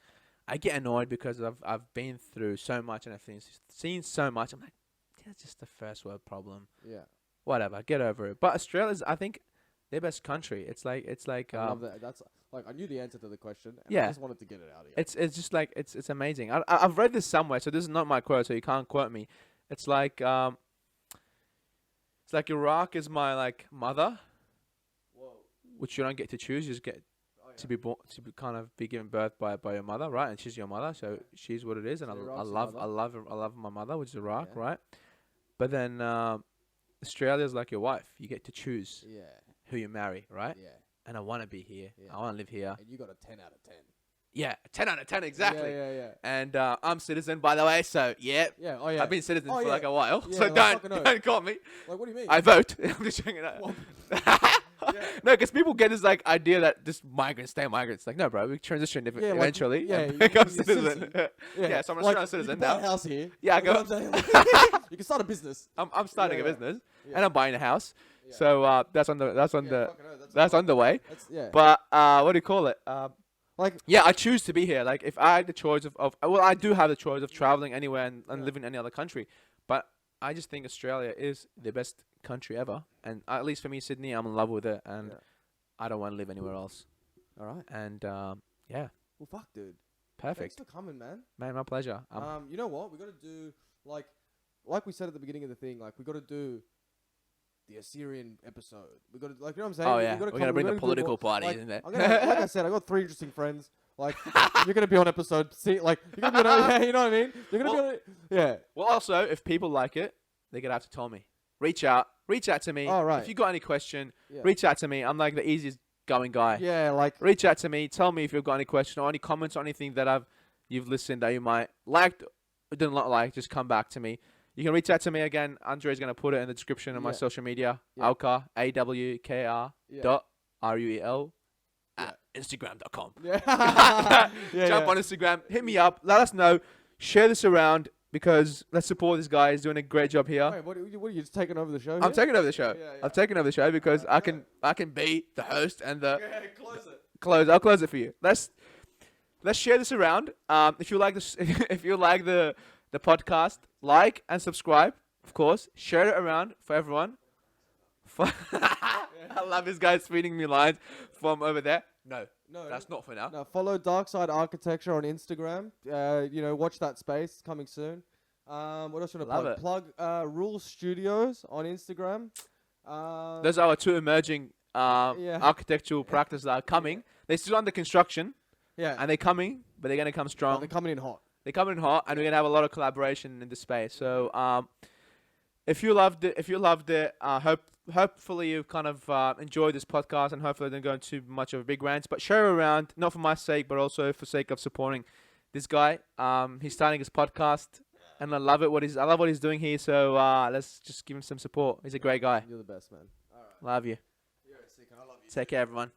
I get annoyed because I've been through so much and I've seen so much. I'm like, that's just a first world problem. Yeah. Whatever, get over it. But Australia's, I think, their best country. It's like I love that. That's like I knew the answer to the question. And Yeah. I just wanted to get it out of you. it's just like it's amazing. I've read this somewhere, so this is not my quote, so you can't quote me. It's like Iraq is my like mother, Whoa. which you don't get to choose. You just get Oh, yeah. to be born, to be kind of be given birth by your mother, right? And she's your mother, so she's what it is. And So I Iraq's your love mother? I love my mother, which is Iraq, Yeah. right? But then Australia's like your wife. You get to choose Yeah. who you marry, right? Yeah. And I want to be here. Yeah. I want to live here. And you got a 10 out of 10. Yeah, 10 out of 10 exactly. Yeah. And I'm citizen, by the way. So yeah, Yeah. Oh yeah. I've been citizen Oh, for yeah. like a while. Yeah, So like don't fucking oath. don't call me. Like, what do you mean? I vote. I'm just checking it out. Well, No, because people get this like idea that just migrants stay migrants. Like, no, bro, we transition Yeah, like, eventually. yeah, and you- become you're a citizen. Yeah, so I'm an like, Australian citizen you can buy now. a house here. Yeah, I You know go. what I'm saying? Like, you can start a business. I'm starting Yeah, a yeah. business Yeah. and I'm buying a house. Yeah. So that's on the Yeah, fucking oath, that's on the way. That's, yeah. But what do you call it? Like, Yeah, I choose to be here. Like, if I had the choice of well, I do have the choice of traveling anywhere and Yeah. living in any other country. But I just think Australia is the best country ever. And at least for me, Sydney, I'm in love with it. And Yeah. I don't want to live anywhere else. all right. And yeah, Well, fuck, dude. perfect. Thanks for coming, man. Man, my pleasure. You know what? We got to do like we said at the beginning of the thing. Like, we got to do the Assyrian episode. We got to, like, you know what I'm saying? Oh yeah, we gotta we're gonna come- bring we the gotta do political more- party like, in there. I'm gonna, like I said, I got 3 interesting friends. Like, you're gonna be on episode. See, like, you're gonna be on. Yeah, you know what I mean? You're gonna Well- be on. Yeah. Well, also, if people like it, they're gonna have to tell me. Reach out to me. Oh, right. If you got any question, Yeah. reach out to me. I'm like the easiest going guy. Yeah, like. Reach out to me. Tell me if you've got any question or any comments or anything that you've listened that you might liked or didn't like. Just come back to me. You can reach out to me again. Andre's gonna put it in the description of my Yeah. social media. Yeah. Awkar, AWKR Yeah. dot RUEL at Instagram.com. Yeah. Jump on Instagram, hit me up, let us know, share this around because let's support this guy. He's doing a great job here. Wait, what are you just taking over the show? I'm here? taking over the show. Yeah, yeah. I'm taking over the show because I can be the host and the Yeah, close it. close. I'll close it for you. Let's share this around. If you like this, if you like the podcast, like and subscribe. Of course, share it around for everyone. I love this guy feeding me lines from over there. No, No, that's not for now. No, follow Darkside Architecture on Instagram. Watch that space. It's coming soon. What else should I Love plug? it. Plug Ruel Studios on Instagram. Those are our 2 emerging Yeah. architectural practices that are coming. They're still under construction Yeah. and they're coming, but they're gonna come Oh, strong. they're coming in hot. They're coming hot, and we're gonna have a lot of collaboration in the space. So, if you loved it, hopefully you've kind of enjoyed this podcast, and hopefully I didn't go into much of a big rant. But share around, not for my sake, but also for sake of supporting this guy. He's starting his podcast, and I love what he's doing here. So let's just give him some support. He's a great guy. You're the best, man. All right. Love you. You're sick, and I love you. Take care, everyone.